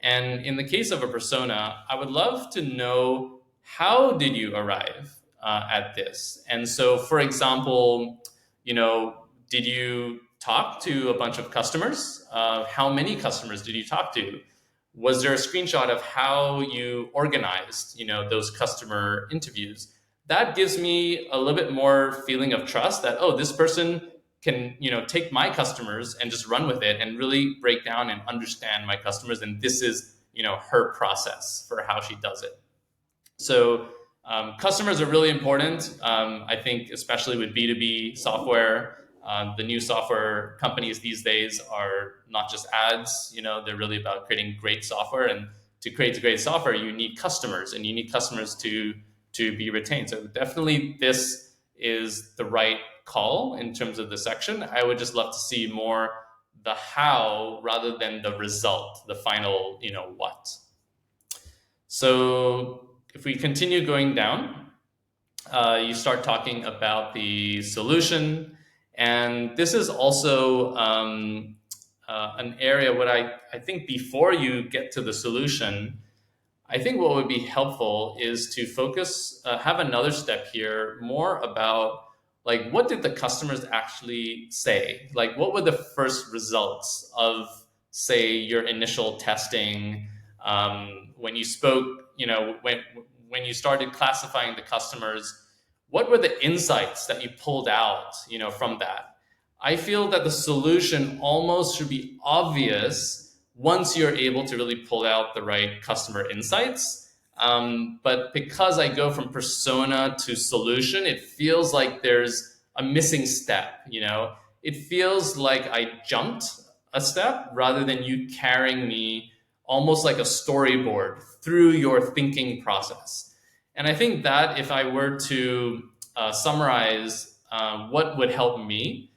And in the case of a persona, I would love to know, how did you arrive at this? And so, for example, did you talk to a bunch of customers? How many customers did you talk to? Was there a screenshot of how you organized, those customer interviews? That gives me a little bit more feeling of trust that, oh, this person can, take my customers and just run with it and really break down and understand my customers. And this is, her process for how she does it. So customers are really important. I think, especially with B2B software, the new software companies these days are not just ads, they're really about creating great software. And to create great software, you need customers, and you need customers to be retained. So definitely this is the right call in terms of the section. I would just love to see more the how rather than the result, the final, what. So if we continue going down, you start talking about the solution. And this is also an area where I think before you get to the solution, I think what would be helpful is to focus, have another step here, more about like, what did the customers actually say? Like, what were the first results of, say, your initial testing? When you spoke, when you started classifying the customers, what were the insights that you pulled out, from that? I feel that the solution almost should be obvious once you're able to really pull out the right customer insights. But because I go from persona to solution, it feels like there's a missing step, It feels like I jumped a step rather than you carrying me almost like a storyboard through your thinking process. And I think that if I were to summarize what would help me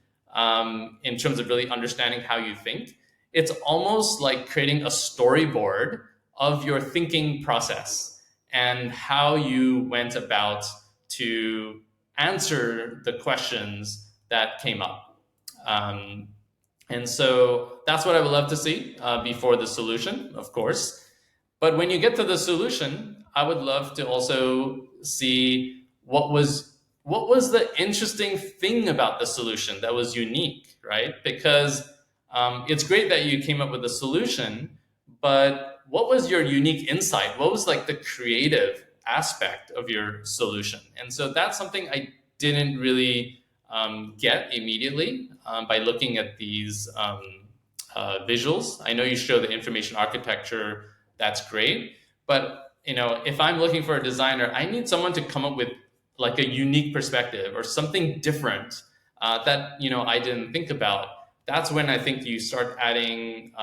in terms of really understanding how you think, it's almost like creating a storyboard of your thinking process and how you went about to answer the questions that came up. And so that's what I would love to see before the solution, of course. But when you get to the solution, I would love to also see what was the interesting thing about the solution that was unique, right? Because it's great that you came up with a solution, but what was your unique insight? What was like the creative aspect of your solution? And so that's something I didn't really get immediately by looking at these visuals. I know you show the information architecture, that's great. But if I'm looking for a designer, I need someone to come up with like a unique perspective or something different that I didn't think about. That's when I think you start adding,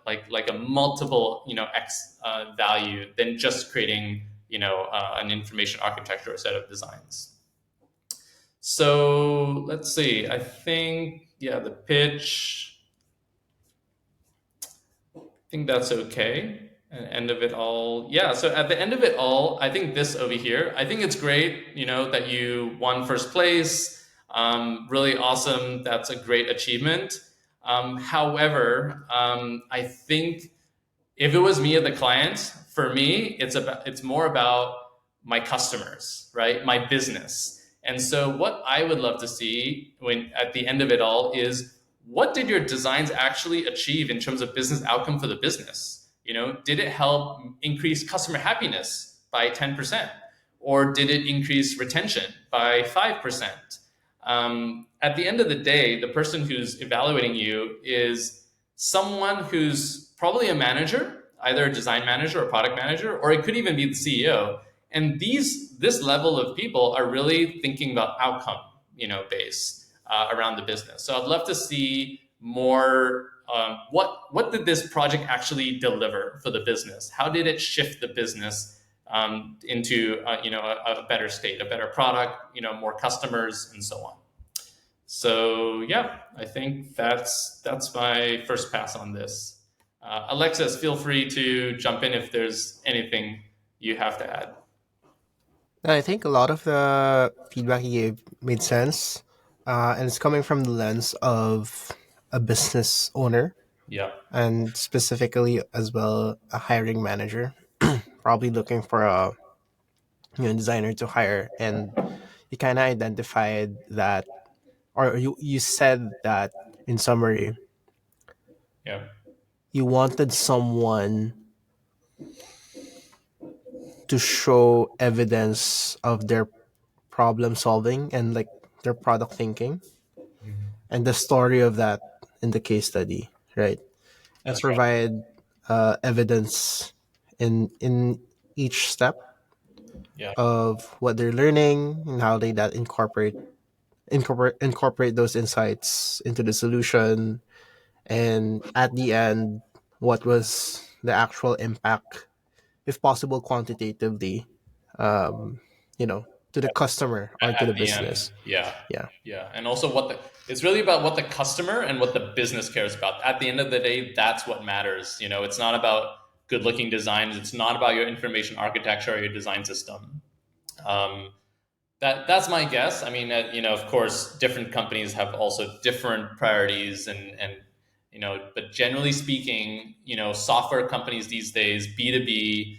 like a multiple, X value than just creating, an information architecture or set of designs. So let's see. I think, yeah, the pitch, I think that's okay. And end of it all. Yeah, so at the end of it all, I think this over here, I think it's great, that you won first place. Really awesome. That's a great achievement. However, I think if it was me or the client, for me, it's more about my customers, right? My business. And so what I would love to see when at the end of it all is, what did your designs actually achieve in terms of business outcome for the business? Did it help increase customer happiness by 10%? Or did it increase retention by 5%? At the end of the day, the person who's evaluating you is someone who's probably a manager, either a design manager or product manager, or it could even be the CEO. And this level of people are really thinking about outcome, base around the business. So I'd love to see more. What did this project actually deliver for the business? How did it shift the business into a better state, a better product, more customers, and so on. So yeah, I think that's my first pass on this. Alexis, feel free to jump in if there's anything you have to add. I think a lot of the feedback you gave made sense, and it's coming from the lens of a business owner, Yeah. and specifically as well a hiring manager, probably looking for a designer to hire. And you kind of identified that, or you said that in summary, Yeah. you wanted someone to show evidence of their problem solving and like their product thinking and the story of that in the case study, right? And That's right. provide evidence in each step Yeah. of what they're learning and how they that incorporate those insights into the solution, and at the end, what was the actual impact, if possible quantitatively, um, to the customer or to At the the end, business. yeah. Yeah. Yeah. And also it's really about what the customer and what the business cares about. At the end of the day, that's what matters. It's not about good looking designs. It's not about your information architecture or your design system. Um, that's my guess. I mean, of course, different companies have also different priorities, and but generally speaking, software companies these days, B2B,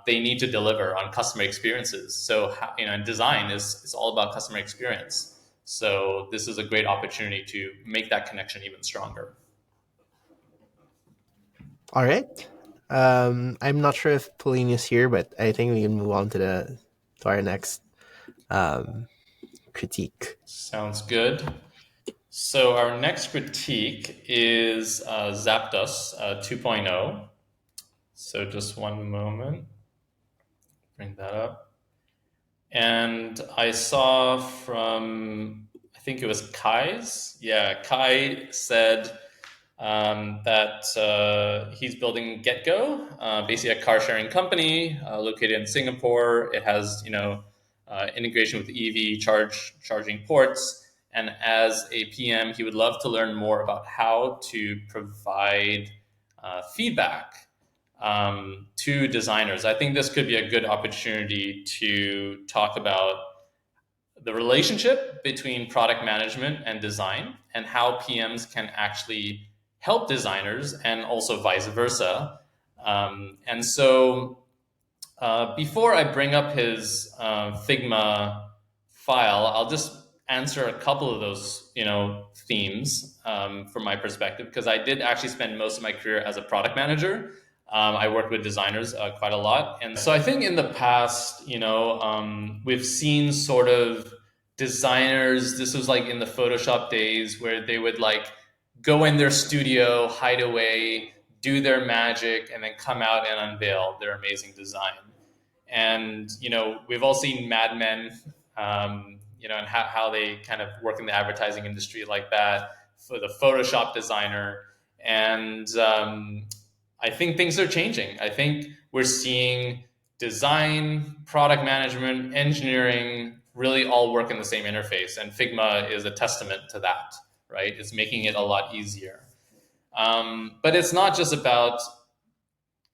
they need to deliver on customer experiences. So, and design is all about customer experience. So this is a great opportunity to make that connection even stronger. All right. I'm not sure if Pauline is here, but I think we can move on to our next um, critique. Sounds good. So our next critique is Zapdos 2.0. So just one moment. Bring that up. And I saw from, I think it was Kai's. Yeah, Kai said that he's building GetGo, basically a car sharing company located in Singapore. It has, integration with EV charging ports. And as a PM, he would love to learn more about how to provide feedback to designers. I think this could be a good opportunity to talk about the relationship between product management and design and how PMs can actually help designers and also vice versa. And so before I bring up his Figma file, I'll just answer a couple of those, themes from my perspective, because I did actually spend most of my career as a product manager. I worked with designers quite a lot. And so I think in the past, we've seen sort of designers, this was like in the Photoshop days where they would like go in their studio, hide away, do their magic, and then come out and unveil their amazing design. And, we've all seen Mad Men, and how they kind of work in the advertising industry like that for the Photoshop designer. And I think things are changing. I think we're seeing design, product management, engineering, really all work in the same interface. And Figma is a testament to that, right? It's making it a lot easier. But it's not just about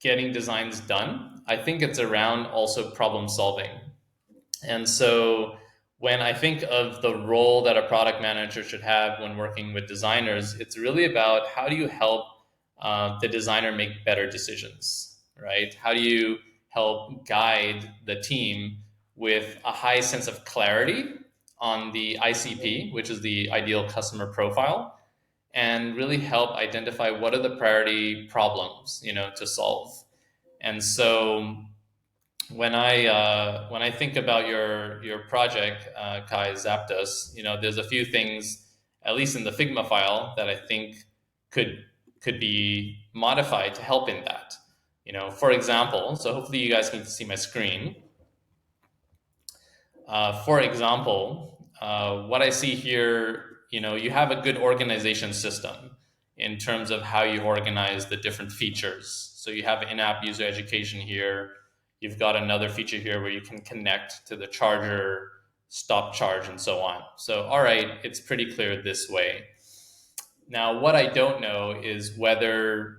getting designs done. I think it's around also problem solving. And so when I think of the role that a product manager should have when working with designers, it's really about how do you help the designer make better decisions, right? How do you help guide the team with a high sense of clarity on the ICP, which is the ideal customer profile, and really help identify what are the priority problems, to solve. And so when I think about your project, Kai Zapdos, there's a few things, at least in the Figma file, that I think could be modified to help in that. For example, so hopefully you guys can see my screen. For example, what I see here, you have a good organization system in terms of how you organize the different features. So you have in-app user education here. You've got another feature here where you can connect to the charger, stop charge, and so on. So, all right, it's pretty clear this way. Now, what I don't know is whether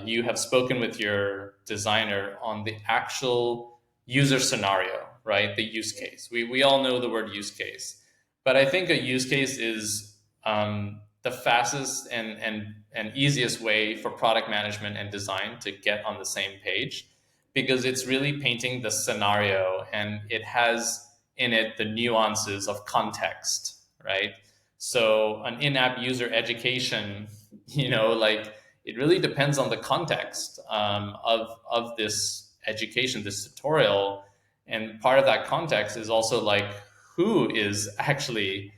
you have spoken with your designer on the actual user scenario, right? The use case. We all know the word use case, but I think a use case is the fastest and easiest way for product management and design to get on the same page, because it's really painting the scenario and it has in it the nuances of context, right? So an in-app user education, it really depends on the context of this education, this tutorial. And part of that context is also like, who is actually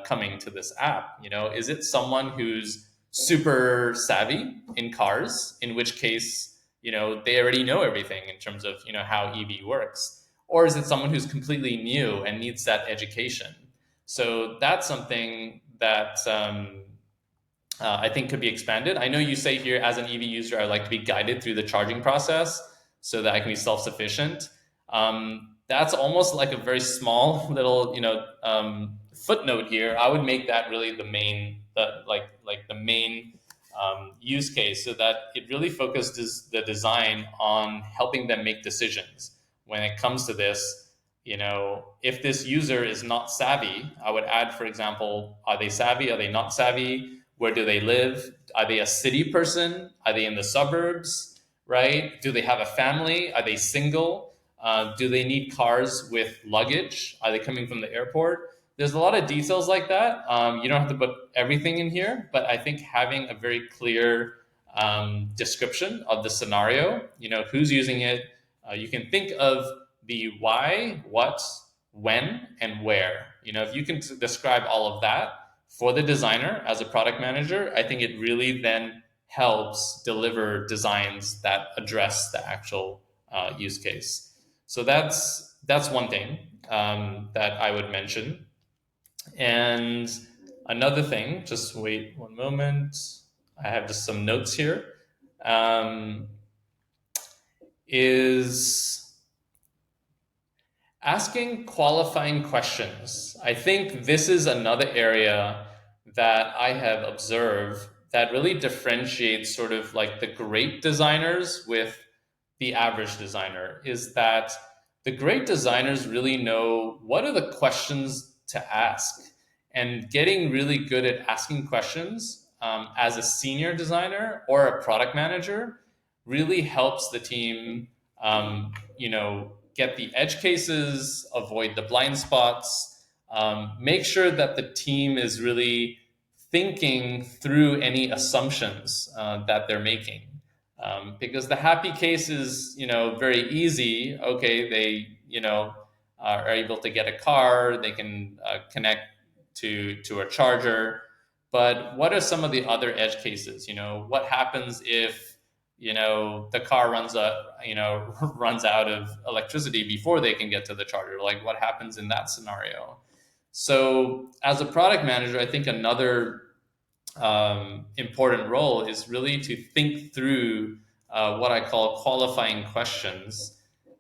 coming to this app? Is it someone who's super savvy in cars, in which case, they already know everything in terms of, how EV works? Or is it someone who's completely new and needs that education? So that's something that I think could be expanded. I know you say here, as an EV user, I like to be guided through the charging process so that I can be self-sufficient. That's almost like a very small little, footnote here. I would make that really the main, the main use case, so that it really focuses the design on helping them make decisions when it comes to this. If this user is not savvy, I would add, for example, are they savvy? Are they not savvy? Where do they live? Are they a city person? Are they in the suburbs, right? Do they have a family? Are they single? Do they need cars with luggage? Are they coming from the airport? There's a lot of details like that. You don't have to put everything in here, but I think having a very clear description of the scenario, who's using it, you can think of the why, what, when, and where. If you can describe all of that for the designer as a product manager, I think it really then helps deliver designs that address the actual use case. So that's one thing that I would mention. And another thing, just wait one moment. I have just some notes here. Is asking qualifying questions. I think this is another area that I have observed that really differentiates sort of like the great designers with the average designer, is that the great designers really know what are the questions to ask, and getting really good at asking questions as a senior designer or a product manager really helps the team, get the edge cases, avoid the blind spots, make sure that the team is really thinking through any assumptions that they're making. Because the happy case is, very easy. Okay, they, are able to get a car, they can connect to a charger. But what are some of the other edge cases? What happens if the car runs out of electricity before they can get to the charger? Like, what happens in that scenario? So as a product manager, I think another important role is really to think through what I call qualifying questions,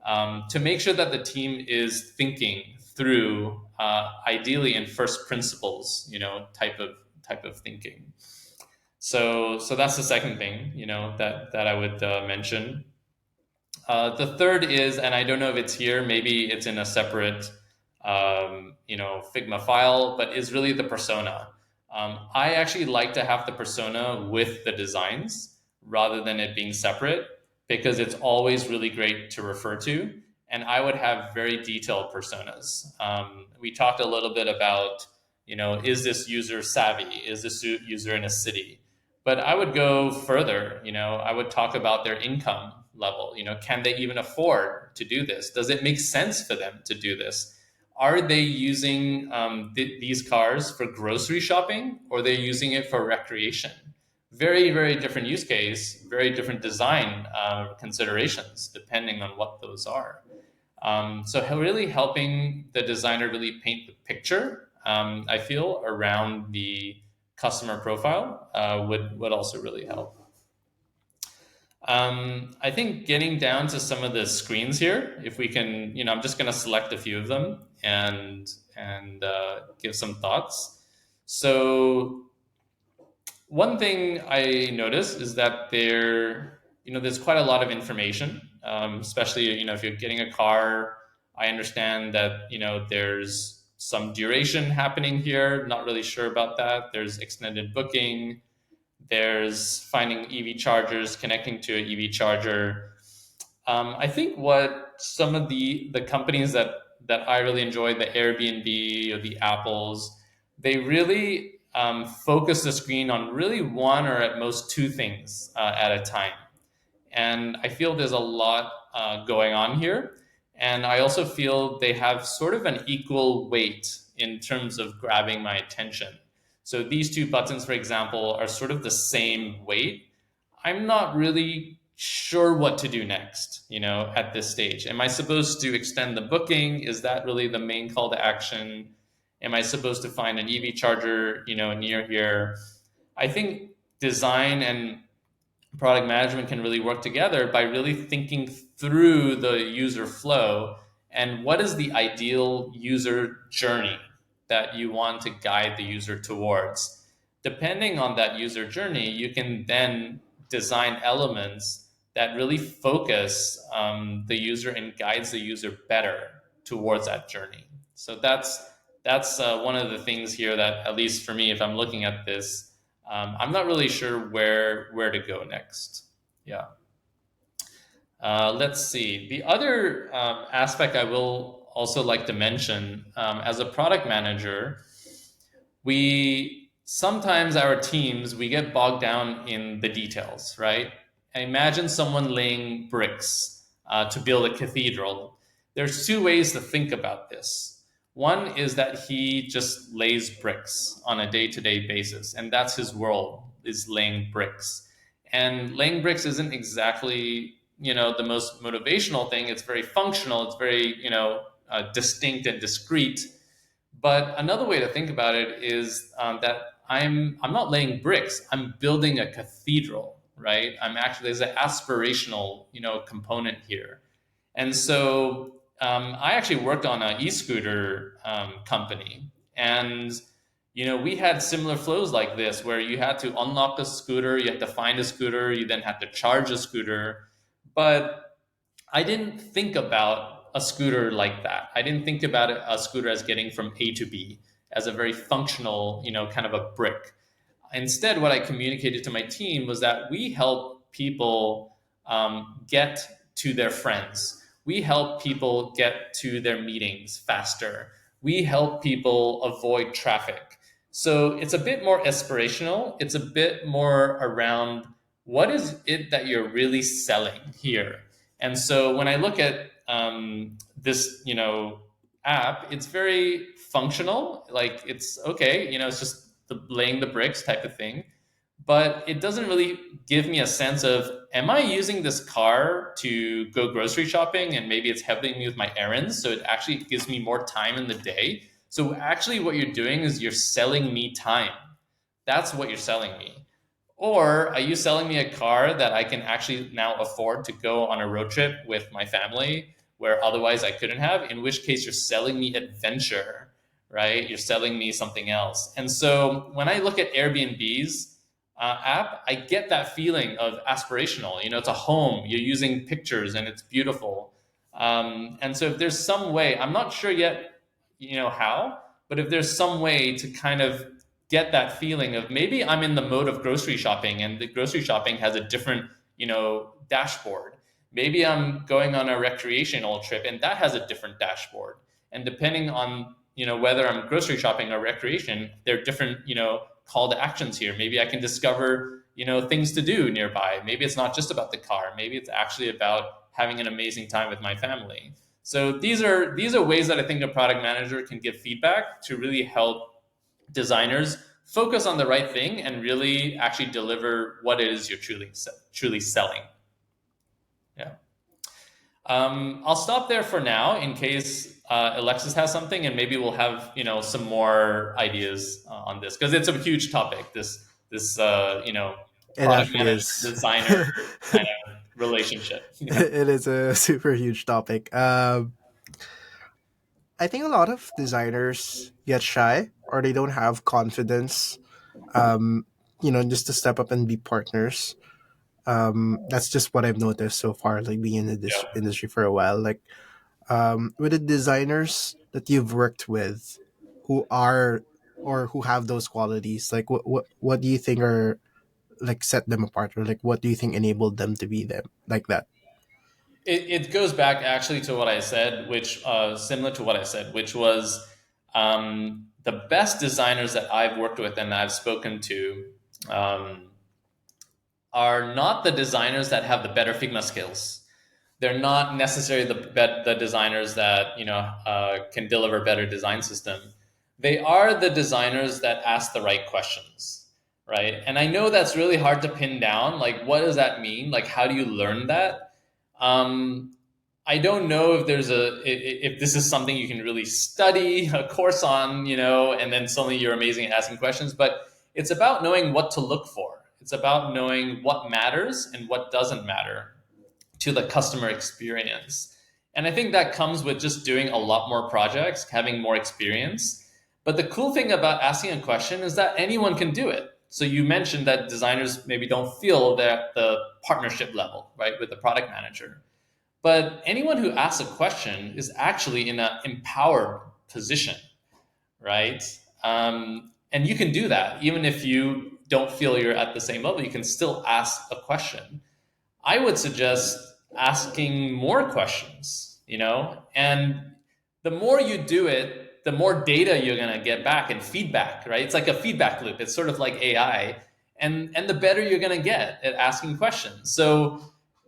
to make sure that the team is thinking through, ideally in first principles, type of thinking. So that's the second thing, that I would mention. The third is, and I don't know if it's here, maybe it's in a separate, Figma file, but is really the persona. I actually like to have the persona with the designs rather than it being separate, because it's always really great to refer to. And I would have very detailed personas. We talked a little bit about, is this user savvy? Is this user in a city? But I would go further. I would talk about their income level. Can they even afford to do this? Does it make sense for them to do this? Are they using these cars for grocery shopping, or are they using it for recreation? Very, very different use case, very different design considerations, depending on what those are. So really helping the designer really paint the picture, I feel, around the customer profile would also really help. I think getting down to some of the screens here, if we can, I'm just going to select a few of them and give some thoughts. So one thing I noticed is that there's quite a lot of information, especially, if you're getting a car. I understand that, there's some duration happening here. Not really sure about that. There's extended booking. There's finding EV chargers, connecting to an EV charger. I think what some of the companies that I really enjoy, the Airbnb or the Apples, they really focus the screen on really one or at most two things at a time. And I feel there's a lot going on here. And I also feel they have sort of an equal weight in terms of grabbing my attention. So these two buttons, for example, are sort of the same weight. I'm not really sure what to do next, at this stage. Am I supposed to extend the booking? Is that really the main call to action? Am I supposed to find an EV charger, near here? I think design and product management can really work together by really thinking through the user flow and what is the ideal user journey that you want to guide the user towards. Depending on that user journey, you can then design elements that really focus the user and guides the user better towards that journey. So that's one of the things here that, at least for me, if I'm looking at this, I'm not really sure where to go next. Yeah. Let's see. The other aspect I will also like to mention, as a product manager, sometimes our teams, we get bogged down in the details, right? And imagine someone laying bricks to build a cathedral. There's two ways to think about this. One is that he just lays bricks on a day-to-day basis, and that's his world, is laying bricks. And laying bricks isn't exactly, the most motivational thing. It's very functional. It's very, distinct and discrete. But another way to think about it is that I'm not laying bricks. I'm building a cathedral, right? There's an aspirational, component here. And so I actually worked on an e-scooter company, and we had similar flows like this, where you had to unlock a scooter, you had to find a scooter, you then had to charge a scooter. But I didn't think about a scooter like that. I didn't think about a scooter as getting from A to B as a very functional, kind of a brick. Instead, what I communicated to my team was that we help people get to their friends. We help people get to their meetings faster. We help people avoid traffic. So it's a bit more aspirational. It's a bit more around what is it that you're really selling here. And so when I look at this, app, it's very functional. Like, it's okay, it's just laying the bricks type of thing. But it doesn't really give me a sense of, am I using this car to go grocery shopping and maybe it's helping me with my errands? So it actually gives me more time in the day. So actually what you're doing is you're selling me time. That's what you're selling me. Or are you selling me a car that I can actually now afford to go on a road trip with my family, where otherwise I couldn't have, in which case you're selling me adventure, right? You're selling me something else. And so when I look at Airbnb's app, I get that feeling of aspirational. It's a home, you're using pictures and it's beautiful. And so if there's some way, I'm not sure yet, how, but if there's some way to kind of get that feeling of maybe I'm in the mode of grocery shopping and the grocery shopping has a different, dashboard. Maybe I'm going on a recreational trip and that has a different dashboard. And depending on, whether I'm grocery shopping or recreation, there are different, call to actions here. Maybe I can discover, things to do nearby. Maybe it's not just about the car. Maybe it's actually about having an amazing time with my family. So these are ways that I think a product manager can give feedback to really help designers focus on the right thing and really actually deliver what it is you're truly selling. Yeah. I'll stop there for now in case Alexis has something, and maybe we'll have some more ideas on this, because it's a huge topic. This product manager designer kind of relationship. It is a super huge topic. I think a lot of designers get shy or they don't have confidence, just to step up and be partners. That's just what I've noticed so far, like being in this industry for a while. Like, with the designers that you've worked with, who are or who have those qualities, like what do you think are like set them apart, or like what do you think enabled them to be them like that? It goes back actually to what I said, which similar to what I said, which was the best designers that I've worked with and I've spoken to are not the designers that have the better Figma skills. They're not necessarily the designers that can deliver better design system. They are the designers that ask the right questions, right? And I know that's really hard to pin down. Like, what does that mean? Like, how do you learn that? I don't know if if this is something you can really study a course on, and then suddenly you're amazing at asking questions. But it's about knowing what to look for. It's about knowing what matters and what doesn't matter to the customer experience. And I think that comes with just doing a lot more projects, having more experience. But the cool thing about asking a question is that anyone can do it. So you mentioned that designers maybe don't feel that the partnership level, right, with the product manager. But anyone who asks a question is actually in an empowered position, right? And you can do that. Even if you don't feel you're at the same level, you can still ask a question. I would suggest asking more questions, and the more you do it, the more data you're going to get back and feedback, right? It's like a feedback loop. It's sort of like AI, and the better you're going to get at asking questions. So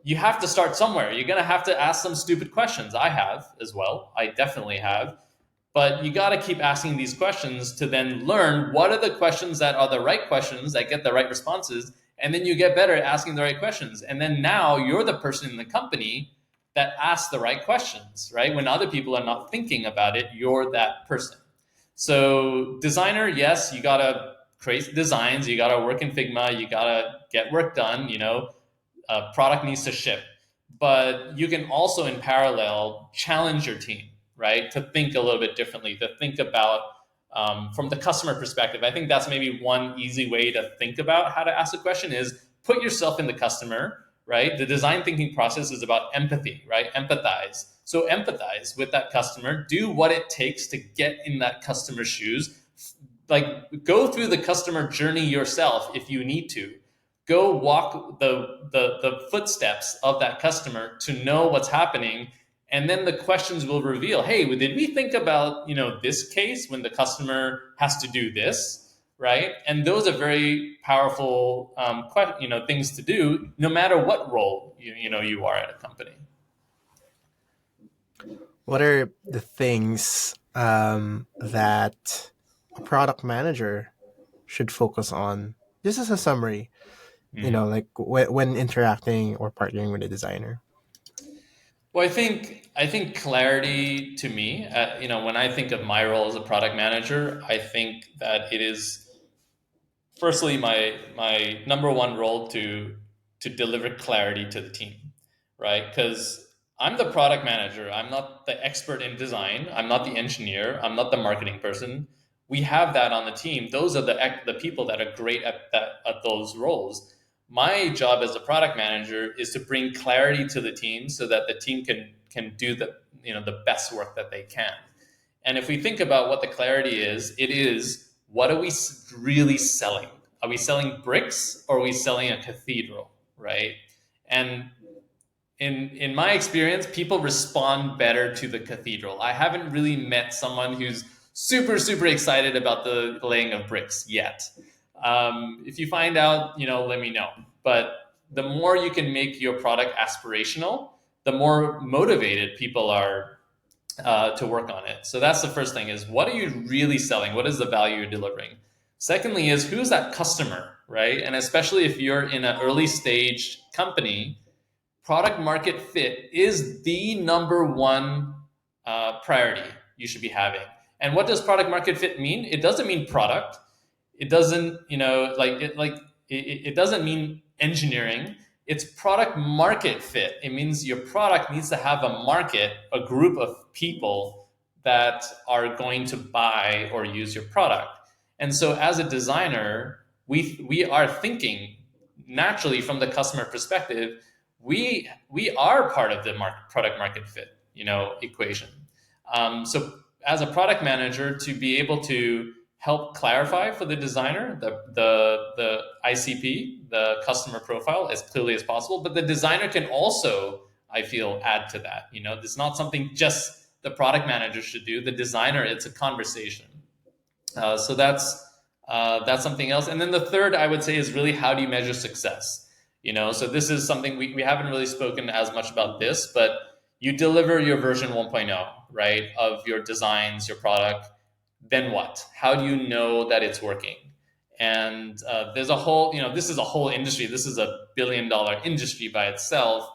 you have to start somewhere. You're going to have to ask some stupid questions. I have as well. I definitely have. But you got to keep asking these questions to then learn what are the questions that are the right questions that get the right responses. And then you get better at asking the right questions. And then now you're the person in the company that asks the right questions, right? When other people are not thinking about it, you're that person. So designer, yes, you got to create designs. You got to work in Figma. You got to get work done. Product needs to ship. But you can also in parallel challenge your team, right? To think a little bit differently, to think about from the customer perspective. I think that's maybe one easy way to think about how to ask a question is put yourself in the customer, right? The design thinking process is about empathy, right? Empathize. So empathize with that customer, do what it takes to get in that customer's shoes. Like go through the customer journey yourself if you need to. Go walk the footsteps of that customer to know what's happening. And then the questions will reveal, hey, did we think about, this case when the customer has to do this, right? And those are very powerful, things to do, no matter what role you are at a company. What are the things that a product manager should focus on? This is a summary, like when interacting or partnering with a designer. Well, I think clarity to me, when I think of my role as a product manager, I think that it is firstly my number one role to deliver clarity to the team, right? Because I'm the product manager. I'm not the expert in design. I'm not the engineer. I'm not the marketing person. We have that on the team. Those are the people that are great at those roles. My job as a product manager is to bring clarity to the team so that the team can do the best work that they can. And if we think about what the clarity is, it is, what are we really selling? Are we selling bricks, or are we selling a cathedral, right? And in my experience, people respond better to the cathedral. I haven't really met someone who's super excited about the laying of bricks yet. If you find out, let me know. But the more you can make your product aspirational, the more motivated people are to work on it. So that's the first thing: is what are you really selling? What is the value you're delivering? Secondly, is who's that customer, right? And especially if you're in an early stage company, product market fit is the number one priority you should be having. And what does product market fit mean? It doesn't mean product. It doesn't, it doesn't mean engineering. It's product market fit. It means your product needs to have a market, a group of people that are going to buy or use your product. And so as a designer, we are thinking naturally from the customer perspective. We are part of the product market fit, equation. So as a product manager, to be able to help clarify for the designer the ICP, the customer profile, as clearly as possible. But the designer can also, I feel, add to that. It's not something just the product manager should do. The designer, it's a conversation. So that's something else. And then the third, I would say, is really, how do you measure success? So this is something we haven't really spoken as much about this, but you deliver your version 1.0, right, of your designs, your product. Then what? How do you know that it's working? And there's a whole, this is a whole industry. This is $1 billion industry by itself.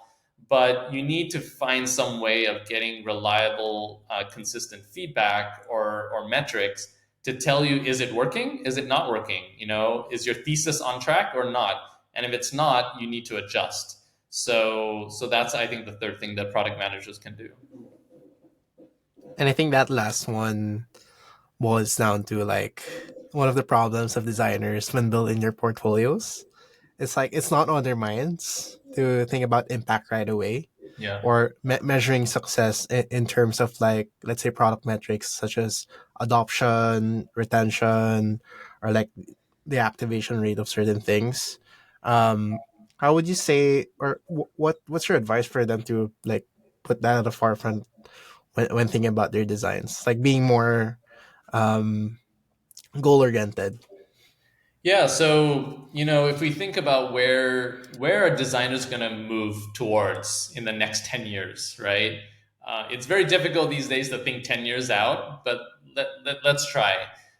But you need to find some way of getting reliable, consistent feedback or metrics to tell you, is it working? Is it not working? Is your thesis on track or not? And if it's not, you need to adjust. So that's, I think, the third thing that product managers can do. And I think that last one boils down to like one of the problems of designers when building their portfolios. It's like it's not on their minds to think about impact right away, Yeah. or measuring success in terms of, like, let's say, product metrics such as adoption, retention, or like the activation rate of certain things. How would you say, or what's your advice for them to like put that at the forefront when thinking about their designs, like being more um, goal oriented? Yeah, so if we think about where a designer is going to move towards in the next 10 years, right? It's very difficult these days to think 10 years out, but let's try.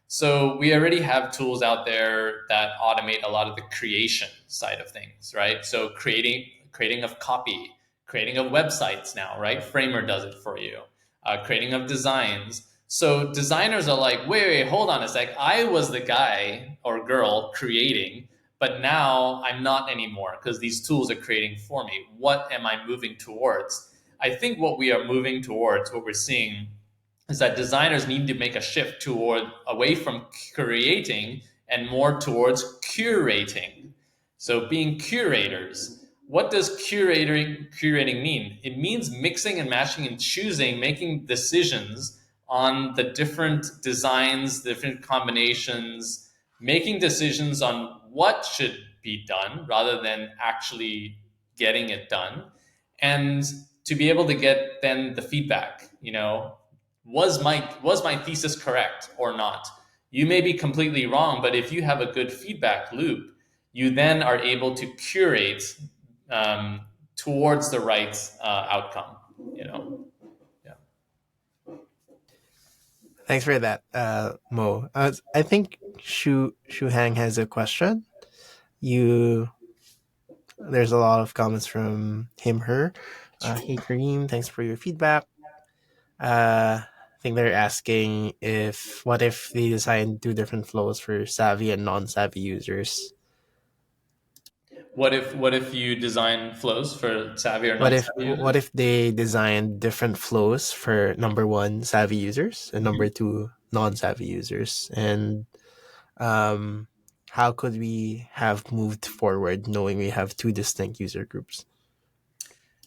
So we already have tools out there that automate a lot of the creation side of things, right? So creating of copy, creating of websites now, right? Framer does it for you. Creating of designs. So designers are like, wait, hold on a sec. I was the guy or girl creating, but now I'm not anymore because these tools are creating for me. What am I moving towards? I think what we are moving towards, what we're seeing, is that designers need to make a shift away from creating and more towards curating. So being curators. What does curating mean? It means mixing and matching and choosing, making decisions on the different designs, different combinations, making decisions on what should be done rather than actually getting it done. And to be able to get then the feedback, was my thesis correct or not? You may be completely wrong, but if you have a good feedback loop, you then are able to curate towards the right outcome. Yeah. Thanks for that, Mo. I think Shu Hang has a question. You There's a lot of comments from him, her. Hey Kareem, thanks for your feedback. I think they're asking if what if they design two different flows for savvy and non-savvy users. What if you design flows for savvy or non-savvy What users? if they design different flows for number one savvy users and number two non-savvy users, and um, how could we have moved forward knowing we have two distinct user groups?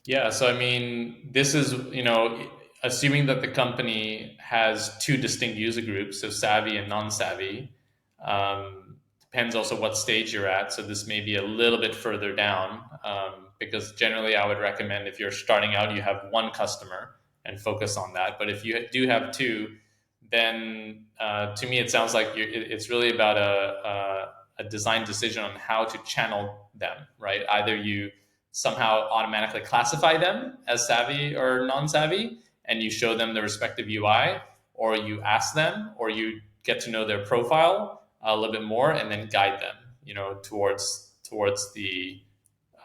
Yeah, so I mean, this is, assuming that the company has two distinct user groups, so savvy and non-savvy. Depends also what stage you're at. So this may be a little bit further down, because generally I would recommend if you're starting out, you have one customer and focus on that. But if you do have two, then to me it sounds like it's really about a design decision on how to channel them, right? Either you somehow automatically classify them as savvy or non-savvy and you show them the respective UI, or you ask them, or you get to know their profile a little bit more and then guide them, towards the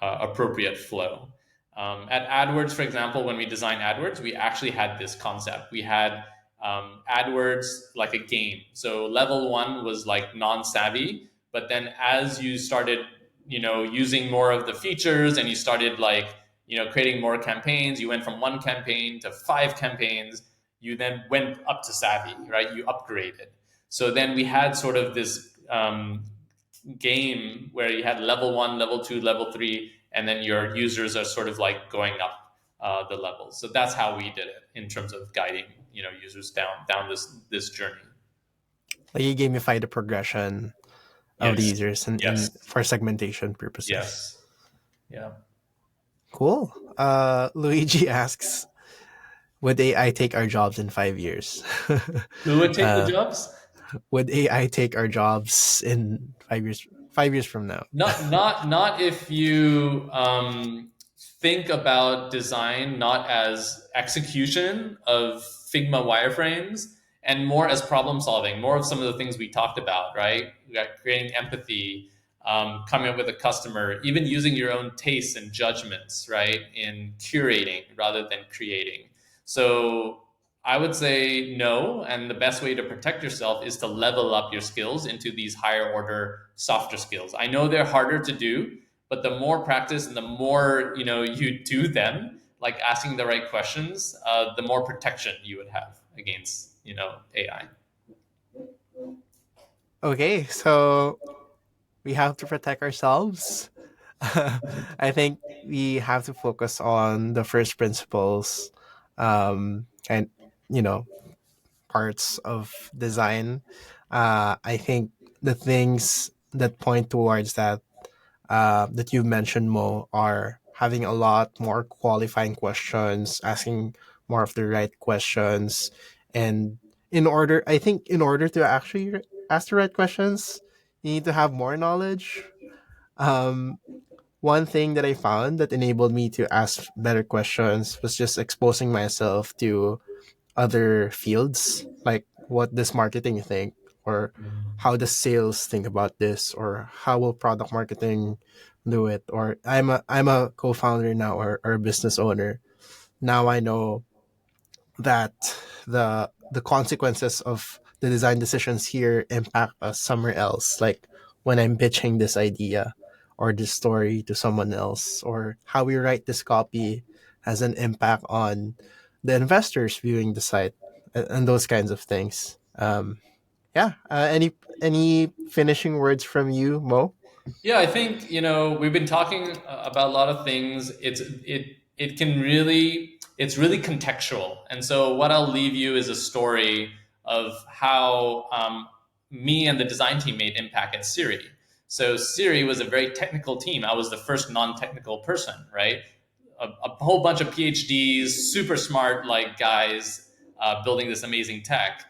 appropriate flow. At AdWords, for example, when we designed AdWords, we actually had this concept. We had AdWords like a game. So level one was like non-savvy, but then as you started, using more of the features and you started like, creating more campaigns, you went from one campaign to 5 campaigns. You then went up to savvy, right? You upgraded. So then we had sort of this game where you had level one, level two, level three, and then your users are sort of like going up the levels. So that's how we did it in terms of guiding users down this journey. Like you gamify the progression of the Yes. users and Yes. for segmentation purposes. Yes. Yeah. Cool. Luigi asks, would AI take our jobs in 5 years? Who would take the jobs? Would AI take our jobs in 5 years? 5 years from now? Not if you think about design not as execution of Figma wireframes, and more as problem solving, more of some of the things we talked about, right? We got creating empathy, coming up with a customer, even using your own tastes and judgments, right? In curating rather than creating. So I would say no. And the best way to protect yourself is to level up your skills into these higher order, softer skills. I know they're harder to do, but the more practice and the more you do them, like asking the right questions, the more protection you would have against AI. Okay, so we have to protect ourselves. I think we have to focus on the first principles, and you know parts of design. I think the things that point towards that you mentioned, Mo, are having a lot more qualifying questions, asking more of the right questions, and I think in order to actually ask the right questions, you need to have more knowledge. Um, One thing that I found that enabled me to ask better questions was just exposing myself to other fields, like what does marketing think, or how does sales think about this, or how will product marketing do it, or I'm a co-founder now, or a business owner. Now I know that the consequences of the design decisions here impact us somewhere else, like when I'm pitching this idea or this story to someone else, or how we write this copy has an impact on the investors viewing the site, and those kinds of things. Yeah. Any finishing words from you, Mo? Yeah, I think we've been talking about a lot of things. It can really it's really contextual, and so what I'll leave you is a story of how me and the design team made impact at Siri. So Siri was a very technical team. I was the first non-technical person, right? A whole bunch of PhDs, super smart like guys building this amazing tech,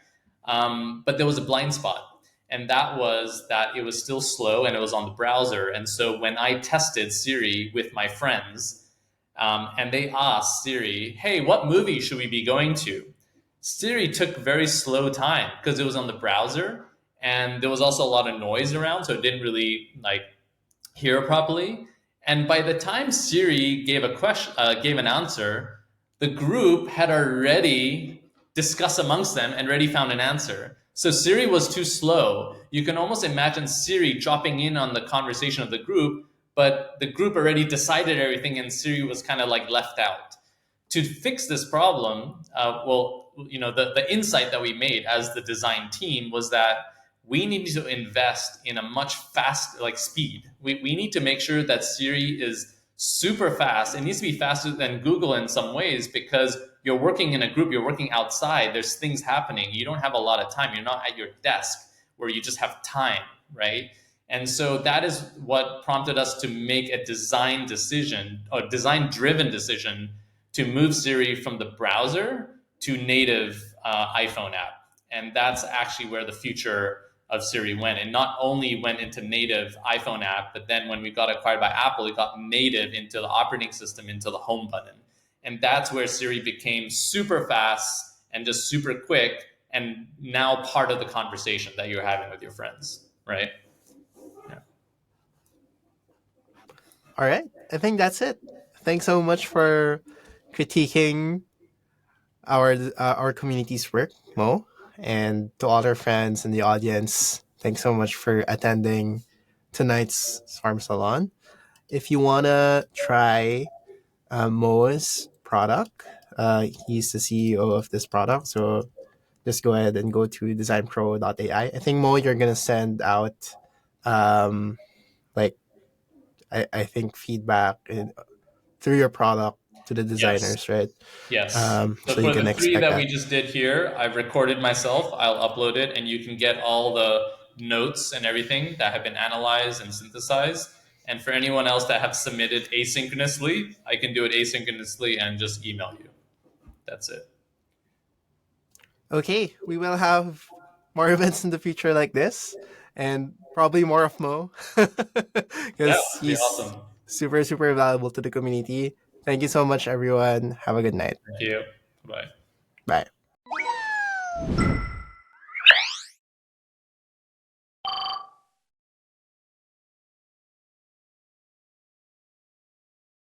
but there was a blind spot, and that was that it was still slow and it was on the browser. And so when I tested Siri with my friends, and they asked Siri, "Hey, what movie should we be going to?" Siri took very slow time because it was on the browser, and there was also a lot of noise around, so it didn't really like hear properly. And by the time Siri gave a question, gave an answer, the group had already discussed amongst them and already found an answer. So Siri was too slow. You can almost imagine Siri dropping in on the conversation of the group, but the group already decided everything, and Siri was kind of like left out. To fix this problem, the insight that we made as the design team was that we need to invest in a much faster speed. We need to make sure that Siri is super fast. It needs to be faster than Google in some ways, because you're working in a group, you're working outside, there's things happening. You don't have a lot of time. You're not at your desk where you just have time, right? And so that is what prompted us to make a design decision, or design driven decision, to move Siri from the browser to native iPhone app. And that's actually where the future of Siri went. And not only went into native iPhone app, but then when we got acquired by Apple, it got native into the operating system, into the home button. And that's where Siri became super fast and just super quick, and now part of the conversation that you're having with your friends, right? Yeah. All right. I think that's it. Thanks so much for critiquing our community's work, Mo. And to all our friends in the audience, thanks so much for attending tonight's Swarm Salon. If you want to try Mo's product, he's the CEO of this product. So just go ahead and go to designpro.ai. I think, Mo, you're going to send out I think feedback through your product to the designers, Yes. right? Yes. So So you for can the 3 expect that that. we just did here, I've recorded myself. I'll upload it, and you can get all the notes and everything that have been analyzed and synthesized. And for anyone else that have submitted asynchronously, I can do it asynchronously and just email you. That's it. Okay, we will have more events in the future like this, and probably more of Mo, because he's awesome. super, super valuable to the community. Thank you so much, everyone. Have a good night. Thank you. Bye. Bye.